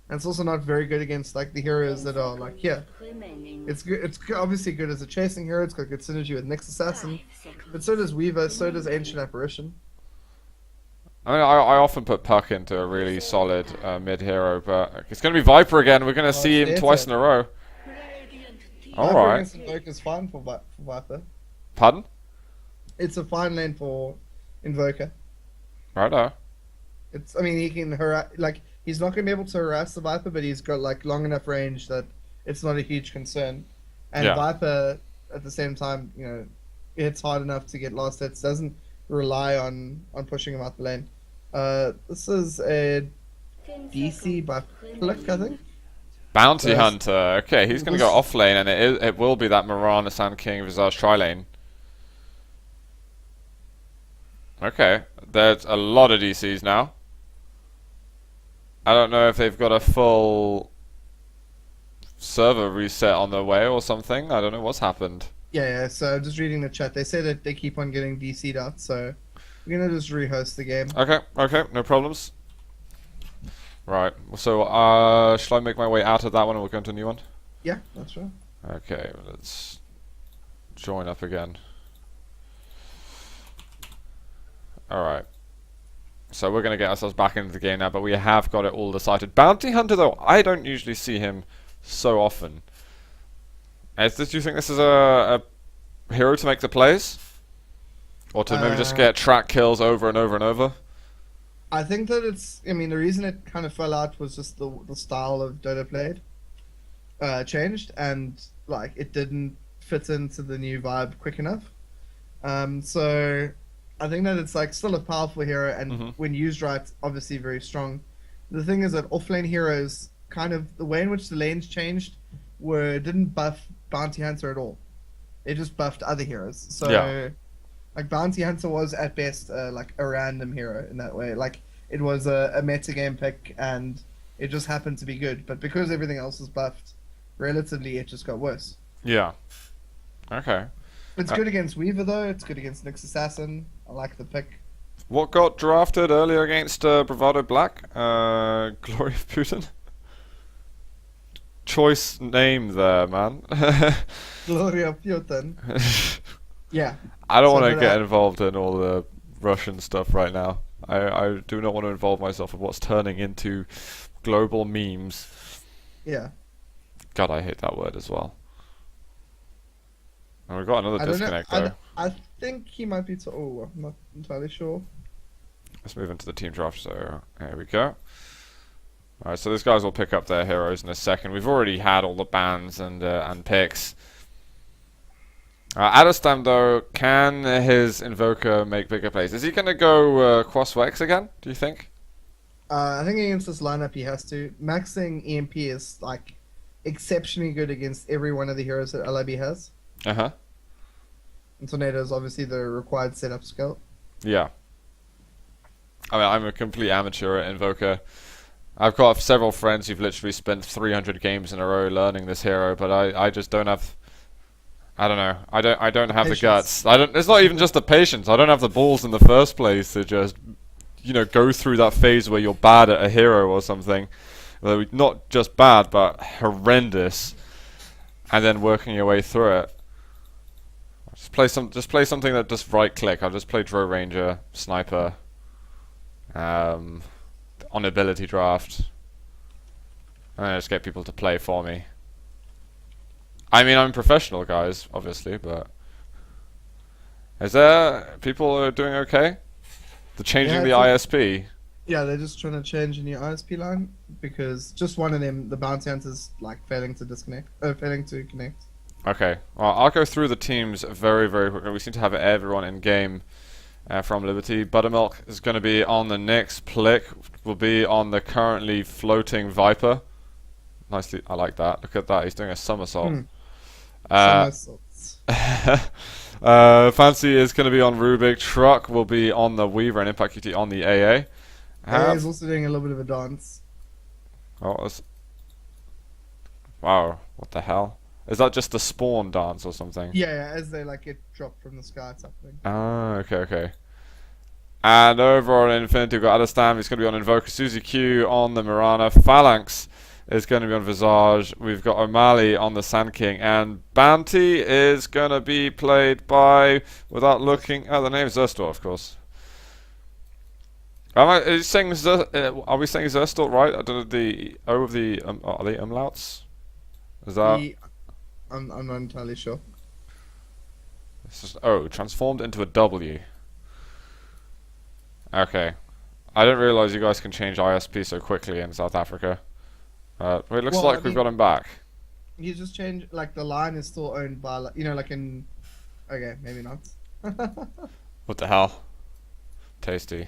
and it's also not very good against like the heroes that are like here. It's good. It's obviously good as a chasing hero. It's got good synergy with Nyx Assassin, but so does Weaver. So does Ancient Apparition. I mean, I often put Puck into a really solid mid hero, but it's going to be Viper again. We're going to see him there's twice it. in a row. Viper Alright. against Invoker is fine for Viper. Pardon? It's a fine lane for Invoker. Righto. It's, I mean, he can he's not gonna be able to harass the Viper, but he's got like long enough range that it's not a huge concern. And Yeah. Viper, at the same time, hits hard enough to get last hits. Doesn't rely on pushing him out the lane. This is a DC by Flick, I think. Bounty Yes. Hunter. Okay, he's going to go off lane, and it will be that Mirana, Sand King, Visage tri lane. Okay, there's a lot of DCs now. I don't know if they've got a full server reset on their way or something. I don't know what's happened. Yeah. So just reading the chat, they say that they keep on getting DC'd out. So we're gonna just rehost the game. Okay, no problems. Right, so shall I make my way out of that one and we'll go into a new one? Yeah, that's right. Okay, let's join up again. Alright. So we're going to get ourselves back into the game now, but we have got it all decided. Bounty Hunter, though, I don't usually see him so often. Do you think this is a hero to make the plays? Or to maybe just get track kills over and over and over? I think that it's. I mean, the reason it kind of fell out was just the style of Dota played changed, and like it didn't fit into the new vibe quick enough. So I think that it's like still a powerful hero, and when used right, obviously very strong. The thing is that offlane heroes, kind of the way in which the lanes changed, didn't buff Bounty Hunter at all. They just buffed other heroes. So. Yeah. Like Bounty Hunter was at best like a random hero in that way. Like it was a metagame pick and it just happened to be good. But because everything else was buffed, relatively it just got worse. Yeah. Okay. It's good against Weaver though. It's good against Nyx Assassin. I like the pick. What got drafted earlier against Bravado Black? Glory of Putin? choice name there, man. Gloria Piotin. Yeah. I don't So, want to but, get involved in all the Russian stuff right now. I do not want to involve myself in what's turning into global memes. Yeah. God, I hate that word as well. And we've got another I don't know. disconnect though. I think he might be. Oh, I'm not entirely sure. Let's move into the team draft. So here we go. Alright, so these guys will pick up their heroes in a second. We've already had all the bans and picks. Adestam though, can his Invoker make bigger plays? Is he going to go cross-Wex again, do you think? I think against this lineup he has to. Maxing EMP is like exceptionally good against every one of the heroes that LIB has. Uh-huh. And Tornado is obviously the required setup skill. Yeah. I mean, I'm a complete amateur at Invoker. I've got several friends who've literally spent 300 games in a row learning this hero, but I just don't have... I don't know. I don't have the guts. It's not even just the patience. I don't have the balls in the first place to just, you know, go through that phase where you're bad at a hero or something. Well, not just bad, but horrendous, and then working your way through it. Just play something that just right click. I'll just play Dro Ranger, Sniper, on ability draft, and then just get people to play for me. I mean, I'm professional, guys, obviously, but is there people who are doing okay? They're changing the ISP. Yeah, they're just trying to change a new ISP line because just one of them, the bounty hunter's like failing to connect. Okay, well, I'll go through the teams very, very quickly. We seem to have everyone in game from Liberty. Buttermilk is going to be on the next Plick. Will be on the currently floating Viper. Nicely, I like that. Look at that, he's doing a somersault. Somersaults. Fancy is going to be on Rubik. Truck will be on the Weaver and Impact QT on the AA. He's also doing a little bit of a dance. Oh, wow, what the hell? Is that just the spawn dance or something? Yeah, as they like get dropped from the sky type thing. Ah, okay. And over on Infinity, we've got Adestam, he's going to be on Invoker. Suzy Q on the Mirana. Phalanx is going to be on Visage. We've got O'Malley on the Sand King. And Bounty is going to be played by, without looking at the name, Zerstor, of course. Are we saying Zerstor right? I don't know the O of the, are they umlauts? Is that... I'm not entirely sure. It's just O, transformed into a W. Okay. I didn't realise you guys can change ISP so quickly in South Africa. It looks like we've got him back. You just change, like, the line is still owned by, like, you know, like in... Okay, maybe not. What the hell? Tasty.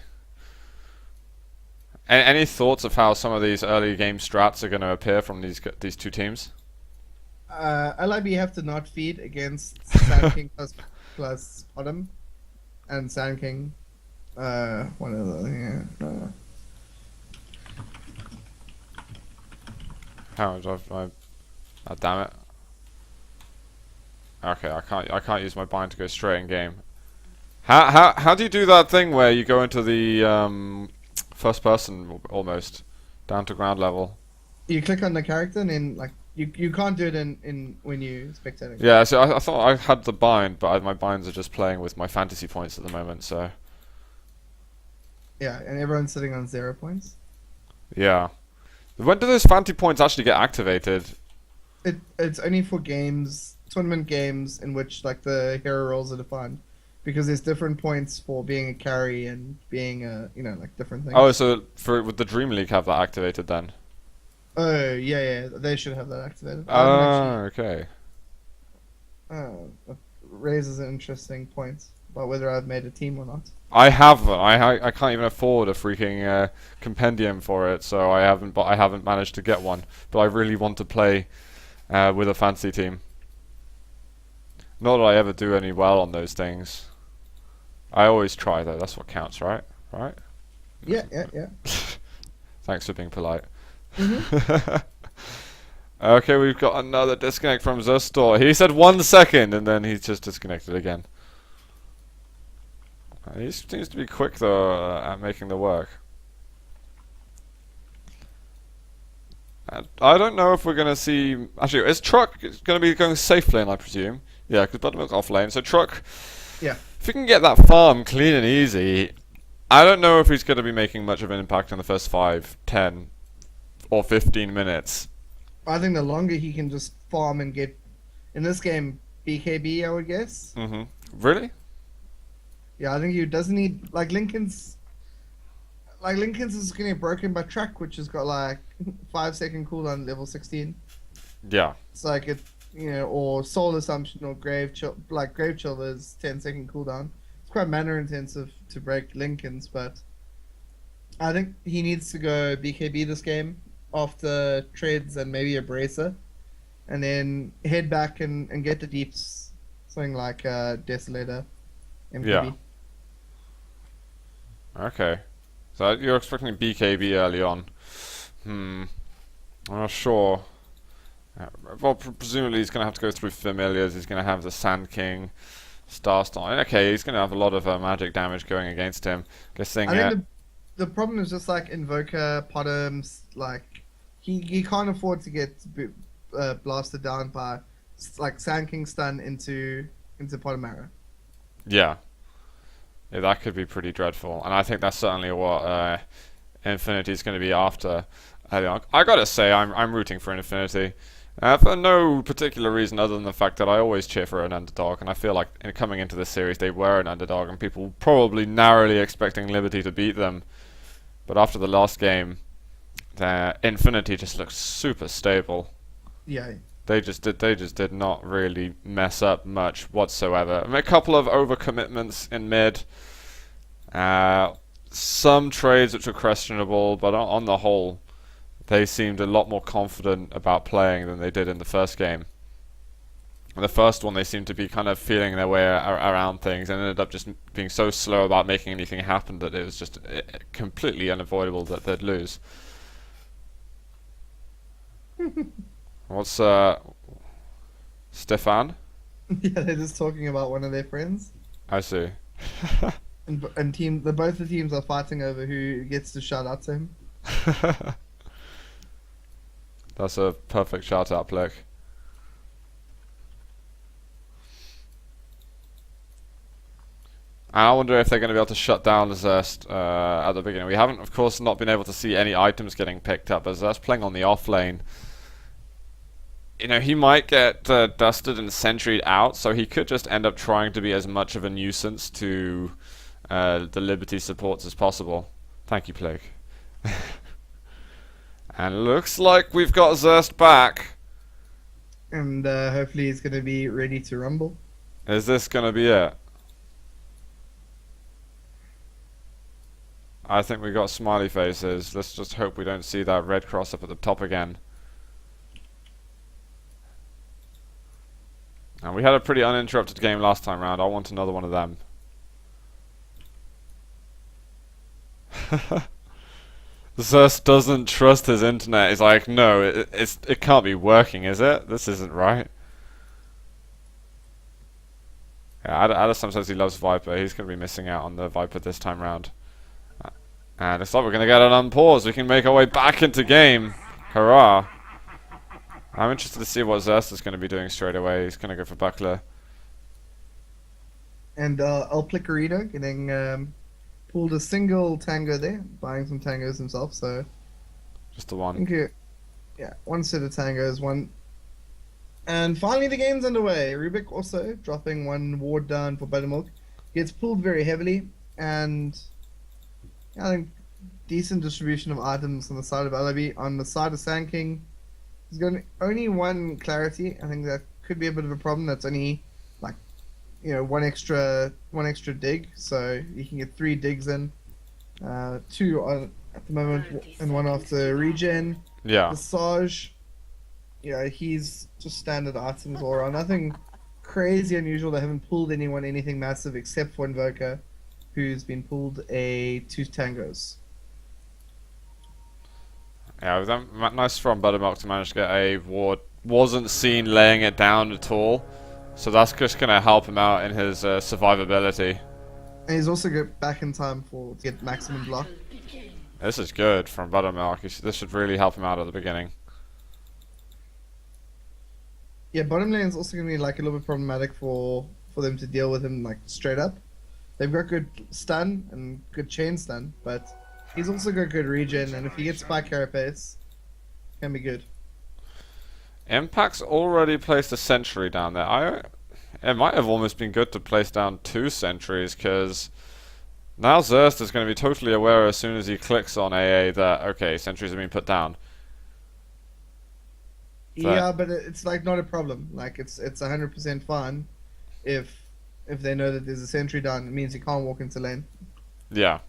Any thoughts of how some of these early game strats are going to appear from these two teams? LIB have to not feed against Sand King plus Bottom, and Sand King, one of the, How do I oh, damn it. Okay, I can't use my bind to go straight in game. How do you do that thing where you go into the first person almost down to ground level? You click on the character and then like you can't do it in when you spectating. Yeah, so I thought I had the bind, but my binds are just playing with my fantasy points at the moment, so... Yeah, and everyone's sitting on 0 points. Yeah. When do those fantasy points actually get activated? It's only for games, tournament games, in which like the hero roles are defined. Because there's different points for being a carry and being a, you know, like different things. Oh, so would the Dream League have that activated then? Oh, yeah, they should have that activated. Oh, okay. That raises an interesting point about whether I've made a team or not. I haven't. I can't even afford a freaking compendium for it, so I haven't managed to get one. But I really want to play with a fancy team. Not that I ever do any well on those things. I always try though. That's what counts, right? Right? Yeah. Thanks for being polite. Mm-hmm. Okay, we've got another disconnect from Zerstor. He said 1 second, and then he's just disconnected again. He seems to be quick though at making the work. I don't know if we're going to see... Actually, is Truck going to be going safe lane, I presume? Yeah, because Buttermilk off lane. So Truck, Yeah. if he can get that farm clean and easy, I don't know if he's going to be making much of an impact in the first 5, 10, or 15 minutes. I think the longer he can just farm and get, in this game, BKB, I would guess. Mm-hmm. Really? Yeah, I think he doesn't need, like Lincoln's is gonna get broken by Track, which has got like 5-second cooldown at level 16. Yeah. It's like it, or Soul Assumption or Grave Chill, like Grave Chill is 10-second cooldown. It's quite mana intensive to break Lincoln's, but I think he needs to go BKB this game after Treads and maybe a Bracer, and then head back and get the deeps, something like Desolator, MKB. Yeah. Okay. So you're expecting BKB early on. I'm not sure. Well, presumably he's going to have to go through familiars. He's going to have the Sand King, Starstorm. Okay, he's going to have a lot of magic damage going against him. Guessing. I think the problem is just like Invoker, Potums, like he can't afford to get blasted down by like Sand King stun into Potomara. Yeah. Yeah, that could be pretty dreadful, and I think that's certainly what Infinity is going to be after. I gotta say, I'm rooting for Infinity for no particular reason other than the fact that I always cheer for an underdog, and I feel like coming into this series they were an underdog, and people probably narrowly expecting Liberty to beat them. But after the last game, Infinity just looks super stable. Yeah. They just did not really mess up much whatsoever. I mean, a couple of overcommitments in mid, some trades which were questionable, but on the whole, they seemed a lot more confident about playing than they did in the first game. In the first one, they seemed to be kind of feeling their way around things, and ended up just being so slow about making anything happen that it was just completely unavoidable that they'd lose. What's Stefan? Yeah, they're just talking about one of their friends. I see. And both the teams are fighting over who gets to shout out to him. That's a perfect shout out, Blake. I wonder if they're going to be able to shut down Zerst at the beginning. We haven't, of course, not been able to see any items getting picked up, as Zerst playing on the off lane. He might get dusted and sentryed out, so he could just end up trying to be as much of a nuisance to the Liberty supports as possible. Thank you, Plague. And looks like we've got Zerst back. And hopefully he's going to be ready to rumble. Is this going to be it? I think we got smiley faces. Let's just hope we don't see that red cross up at the top again. And we had a pretty uninterrupted game last time round. I want another one of them. Zeus doesn't trust his internet. He's like, no, it can't be working, is it? This isn't right. Yeah, Addison says he loves Viper. He's going to be missing out on the Viper this time round. And it's like we're going to get an unpause. We can make our way back into game. Hurrah. I'm interested to see what Zerst is going to be doing straight away. He's going to go for Buckler. And El Plicarito getting pulled a single tango there, buying some tangos himself, so... Just the one. Thank you. Yeah, one set of tangos, one... And finally the game's underway. Rubik also dropping one ward down for Buttermilk. Gets pulled very heavily, and I think decent distribution of items on the side of LIB. On the side of Sand King, he's got only one Clarity. I think that could be a bit of a problem. That's only like, one extra dig, so you can get 3 digs in. 2 on at the moment, and 1 after regen. Yeah. Massage. He's just standard items all around. Nothing crazy unusual. They haven't pulled anything massive except for Invoker, who's been pulled 2 tangos. Yeah, it was nice from Buttermilk to manage to get a ward. Wasn't seen laying it down at all, so that's just going to help him out in his survivability. And he's also got back in time to get maximum block. This is good from Buttermilk. This should really help him out at the beginning. Yeah, bottom lane is also going to be like a little bit problematic for them to deal with him like straight up. They've got good stun and good chain stun, but he's also got good regen, and if he gets spike carapace, can be good. Impact's already placed a sentry down there. It might have almost been good to place down 2 sentries, because now Zerst is going to be totally aware as soon as he clicks on AA that, okay, sentries have been put down. Yeah, but it's like not a problem. Like it's 100% fine if they know that there's a sentry down. It means he can't walk into lane. Yeah.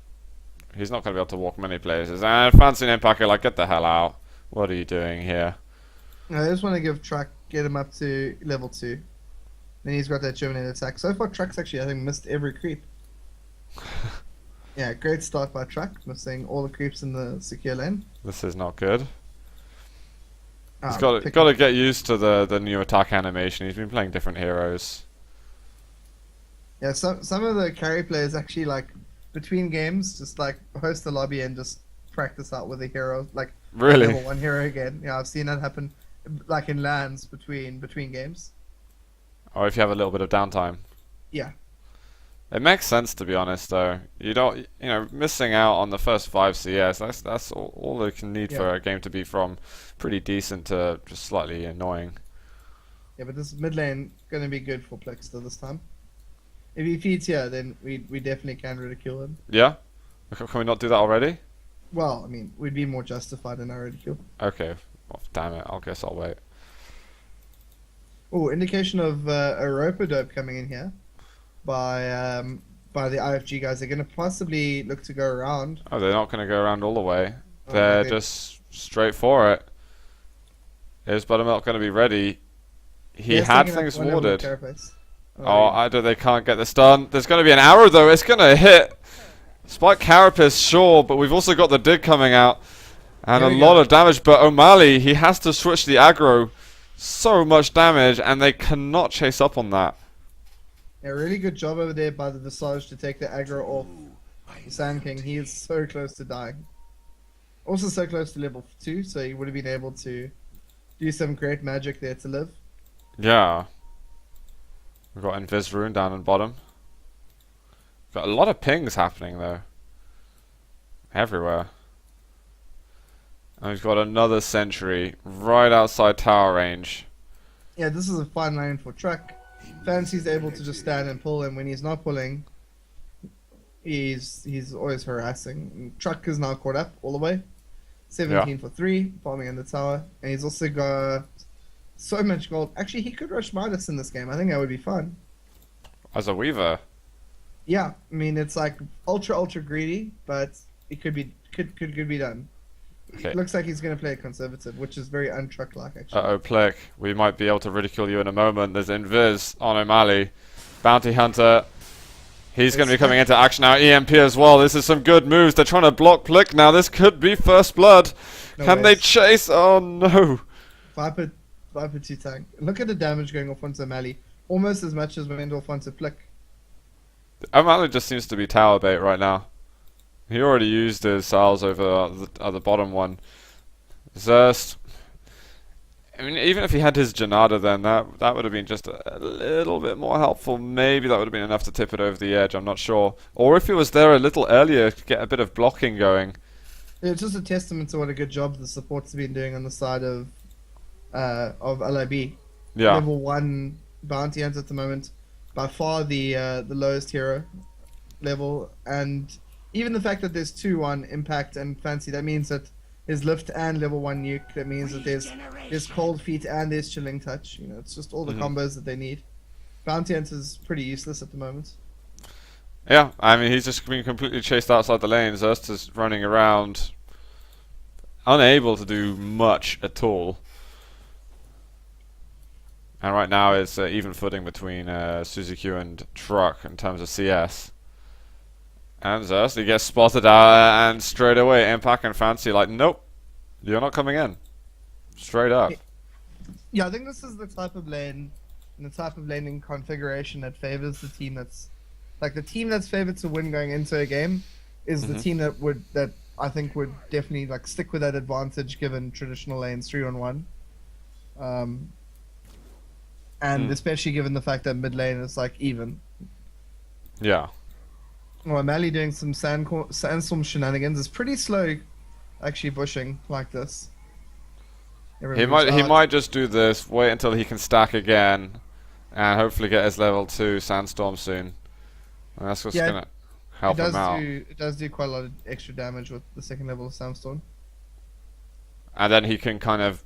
He's not going to be able to walk many places. And Fancy and Impact are like, get the hell out. What are you doing here? I just want to give Truck, get him up to level 2. Then he's got that Germinator attack. So far, Truck's actually, I think, missed every creep. Yeah, great start by Truck, missing all the creeps in the secure lane. This is not good. He's Ah, got to get used to the new attack animation. He's been playing different heroes. Yeah, some of the carry players actually, like, between games, just, like, host the lobby and just practice out with a hero, like, Really? level 1 hero again. Yeah, I've seen that happen, like, in LANs between games. Or if you have a little bit of downtime. Yeah. It makes sense, to be honest, though. You don't, missing out on the first 5 CS. That's all they can need for a game to be from pretty decent to just slightly annoying. Yeah, but this mid lane gonna be good for Plexter this time. If he feeds here, then we definitely can ridicule him. Yeah? Can we not do that already? Well, I mean, we'd be more justified in our ridicule. Okay. Oh, damn it. I guess I'll wait. Oh, indication of a rope-a-dope coming in here by the IFG guys. They're gonna possibly look to go around. Oh, they're not going to go around all the way. Oh, They're okay. just straight for it. Is Buttermilk going to be ready? He Yes, had taking up things one level of warded. carapace. Oh, they can't get this done. There's going to be an arrow, though. It's going to hit. Spike Carapace, sure, but we've also got the dig coming out. And a Here we lot go. of damage, but O'Malley, he has to switch the aggro. So much damage, and they cannot chase up on that. A really good job over there by the Visage to take the aggro off the Sand King. He is so close to dying. Also so close to level 2, so he would have been able to do some great magic there to live. Yeah. We've got Invis Rune down in bottom. Got a lot of pings happening, though. Everywhere. And we've got another sentry right outside tower range. Yeah, this is a fine lane for Truck. Fancy's able to just stand and pull him. When he's not pulling, he's always harassing. And Truck is now caught up all the way. 17 for 3, farming in the tower. And he's also got so much gold. Actually, he could rush Midas in this game. I think that would be fun. As a Weaver. Yeah, I mean, it's like ultra greedy, but it could be done. Okay. It looks like he's going to play it conservative, which is very untruck-like, actually. Uh-oh, Plick. We might be able to ridicule you in a moment. There's Invis on O'Malley. Bounty Hunter. He's going to be coming into action now. EMP as well. This is some good moves. They're trying to block Plick now. This could be first blood. No Can they ways. chase? Oh, no. Viper 2 tank. Look at the damage going off onto Mali. Almost as much as went off onto Plick. O'Malley just seems to be tower bait right now. He already used his Sal's over the bottom one. Zerst. I mean, even if he had his Janada then, that would have been just a little bit more helpful. Maybe that would have been enough to tip it over the edge, I'm not sure. Or if he was there a little earlier to get a bit of blocking going. It's just a testament to what a good job the support's been doing on the side of LIB. Yeah. Level 1 bounty hunter at the moment. By far the lowest hero level. And even the fact that there's 2 on Impact and Fancy, that means that there's Lift and level 1 nuke. That means that there's Cold Feet and there's Chilling Touch. You know, it's just all the combos that they need. Bounty hunter's pretty useless at the moment. Yeah, I mean, he's just being completely chased outside the lane. Zerst is running around, unable to do much at all. And right now it's even footing between Suzuki and Truck in terms of CS. And Zerst, he gets spotted out, and straight away Impact and Fancy like, nope, you're not coming in. Straight up. Yeah, I think this is the type of lane and the type of laning configuration that favors the team that's like the team that's favored to win going into a game is the team that I think would definitely like stick with that advantage given traditional lanes 3-on-1. And especially given the fact that mid lane is like even. Yeah. Well, Mali doing some sandstorm shenanigans. It's pretty slow, actually bushing like this. He might just do this, wait until he can stack again, and hopefully get his level 2 sandstorm soon. And that's what's gonna help him out. It does do quite a lot of extra damage with the second level of sandstorm. And then he can kind of,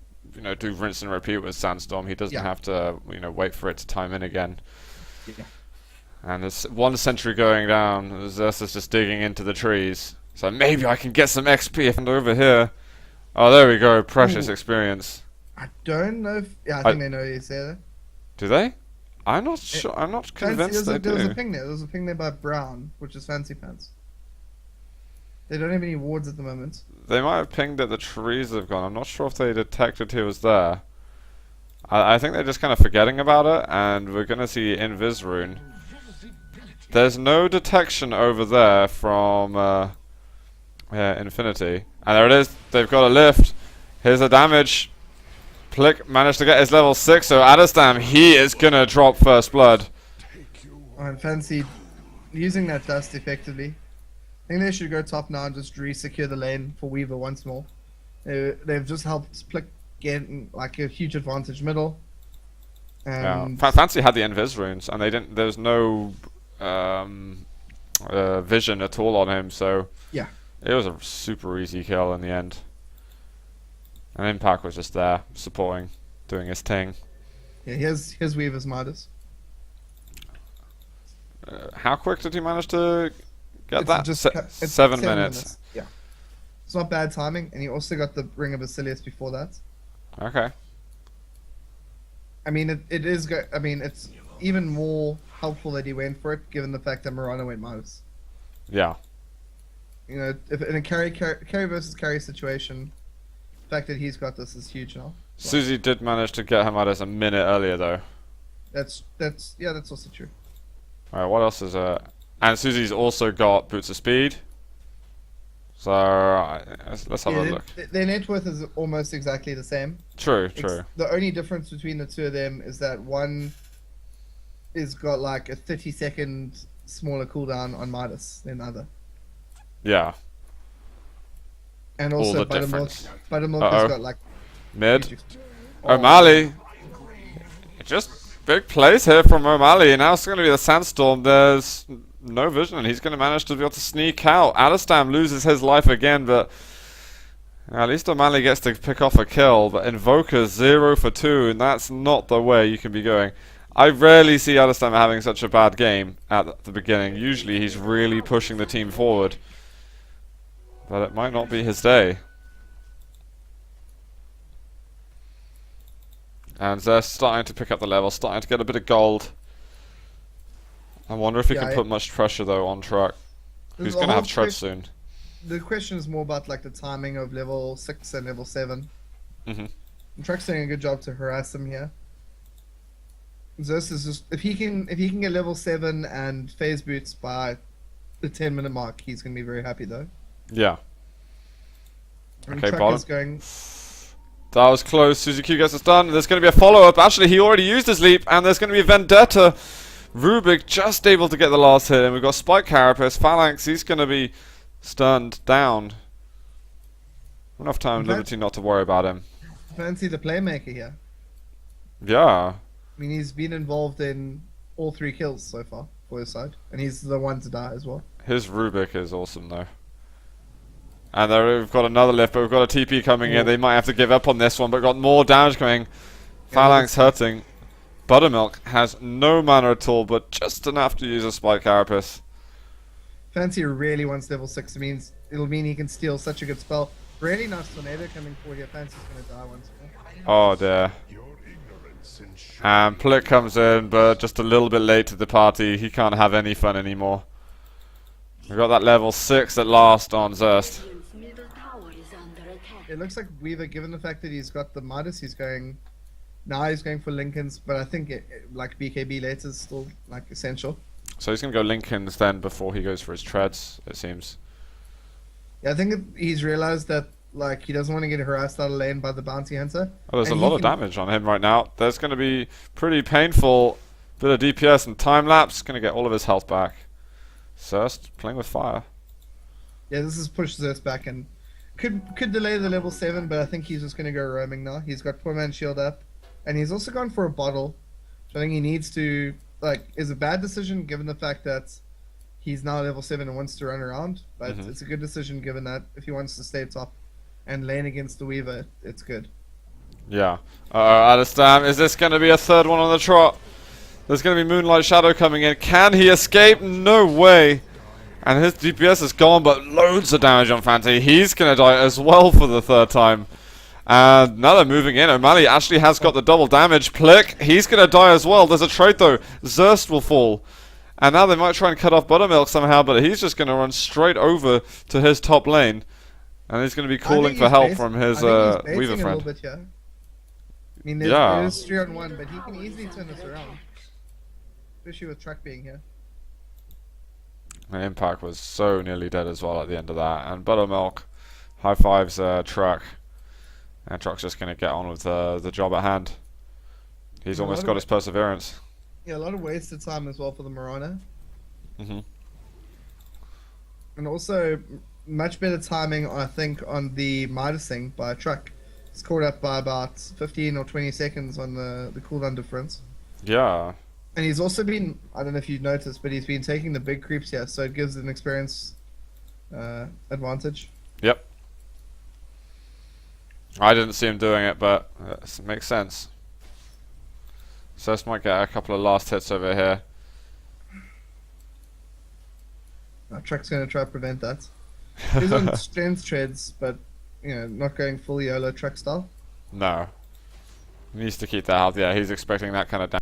do rinse and repeat with sandstorm. He doesn't have to, wait for it to time in again. Yeah. And there's one sentry going down. Xerxes just digging into the trees. So maybe I can get some XP and over here. Oh, there we go. Precious experience. I don't know if... Yeah, I think they know he's there. Do they? I'm not sure. I'm not convinced they do. There was a ping there. There was a ping there by Brown, which is Fancy Pants. They don't have any wards at the moment. They might have pinged at the trees have gone. I'm not sure if they detected he was there. I think they're just kind of forgetting about it, and we're going to see Invis Rune. There's no detection over there from Infinity. And there it is. They've got a lift. Here's the damage. Plick managed to get his level 6, so Adestam, he is going to drop first blood. Oh, and Fancy using that dust effectively. I think they should go top now and just re-secure the lane for Weaver once more. They've just helped Plick get like a huge advantage middle. And Fancy had the Invis runes, and they didn't. There was no vision at all on him, so yeah, it was a super easy kill in the end. And Impact was just there, supporting, doing his thing. Yeah, here's Weaver's Midas. How quick did he manage to get that? It's 7 minutes. Yeah. It's not bad timing, and he also got the Ring of Basilius before that. Okay. I mean, it's even more helpful that he went for it, given the fact that Mirana went Midas. Yeah. If in a carry versus carry situation, the fact that he's got this is huge now. Susie did manage to get him out as a minute earlier, though. That's also true. Alright, what else is and Susie's also got Boots of Speed. So let's have a look. Their net worth is almost exactly the same. True. The only difference between the two of them is that one is got like a 30-second smaller cooldown on Midas than the other. Yeah. And also Buttermilk has got like mid. O'Malley. Just big plays here from O'Malley. Now it's going to be the Sandstorm. There's no vision, and he's going to manage to be able to sneak out. Adestam loses his life again, but at least O'Malley gets to pick off a kill. But Invoker 0 for 2, and that's not the way you can be going. I rarely see Adestam having such a bad game at the beginning. Usually he's really pushing the team forward. But it might not be his day. And they're starting to pick up the level, starting to get a bit of gold. I wonder if he can put much pressure though on Truck. Who's going to have tread soon? The question is more about like the timing of level 6 and level 7. Truck's doing a good job to harass him here. Zeus is just if he can get level 7 and phase boots by the 10-minute mark, he's going to be very happy though. Yeah. And okay, Truck is going. That was close. Suzy Q gets this done. There's going to be a follow-up. Actually, he already used his leap, and there's going to be a Vendetta. Rubik just able to get the last hit, and we've got Spike Carapace. Phalanx, he's going to be stunned down. Enough time, Liberty, not to worry about him. Fancy the playmaker here. Yeah. I mean, he's been involved in all 3 kills so far for his side, and he's the one to die as well. His Rubik is awesome, though. And there we've got another lift, but we've got a TP coming in. They might have to give up on this one, but got more damage coming. Phalanx hurting. Buttermilk has no mana at all, but just enough to use a Spike Carapace. Fancy really wants level 6. It'll mean he can steal such a good spell. Really nice tornado coming forward here. Fancy's going to die once more. Oh dear. And Plick comes in, but just a little bit late to the party. He can't have any fun anymore. We've got that level 6 at last on Zerst. It looks like Weaver, given the fact that he's got the Midas, he's going for Lincoln's, but I think like BKB later is still like essential. So he's going to go Lincoln's then before he goes for his treads, it seems. Yeah, I think he's realized that Like, he doesn't want to get harassed out of lane by the bounty hunter. Oh, there's a And lot he of can- damage on him right now. There's going to be pretty painful bit of DPS and time lapse. Going to get all of his health back. Zerst playing with fire. Yeah, this has pushed Zerst back and could delay the level 7, but I think he's just going to go roaming now. He's got poor man shield up, and he's also gone for a bottle. So I think he needs to, like, is a bad decision given the fact that he's now level 7 and wants to run around, but it's a good decision given that if he wants to stay top and lane against the Weaver, it's good. Yeah. Alistam, is this going to be a third one on the trot? There's going to be Moonlight Shadow coming in. Can he escape? No way. And his DPS is gone, but loads of damage on Fanti. He's going to die as well for the third time. And now they're moving in. O'Malley actually has got the double damage. Plick, he's going to die as well. There's a trade though. Zerst will fall. And now they might try and cut off Buttermilk somehow, but he's just going to run straight over to his top lane. And he's going to be calling for help from his Weaver a little friend. bit here. I mean, there's 3 on 1, but he can easily turn this around. Especially with Truck being here. And Impact was so nearly dead as well at the end of that. And Buttermilk high fives Truck. And Truck's just going to get on with the job at hand. He's Yeah, almost got his perseverance. Yeah, a lot of wasted time as well for the Marana. hmm And also, much better timing, I think, on the Midas thing by Truck. It's caught up by about 15 or 20 seconds on the cooldown difference. Yeah. And he's also been, I don't know if you've noticed, but he's been taking the big creeps here, so it gives an experience advantage. Yep. I didn't see him doing it, but it makes sense. Zerst might get a couple of last hits over here. Truck's going to try to prevent that. He's on strength treads, but, you know, not going full YOLO Truck style. No. He needs to keep that health. Yeah, he's expecting that kind of damage.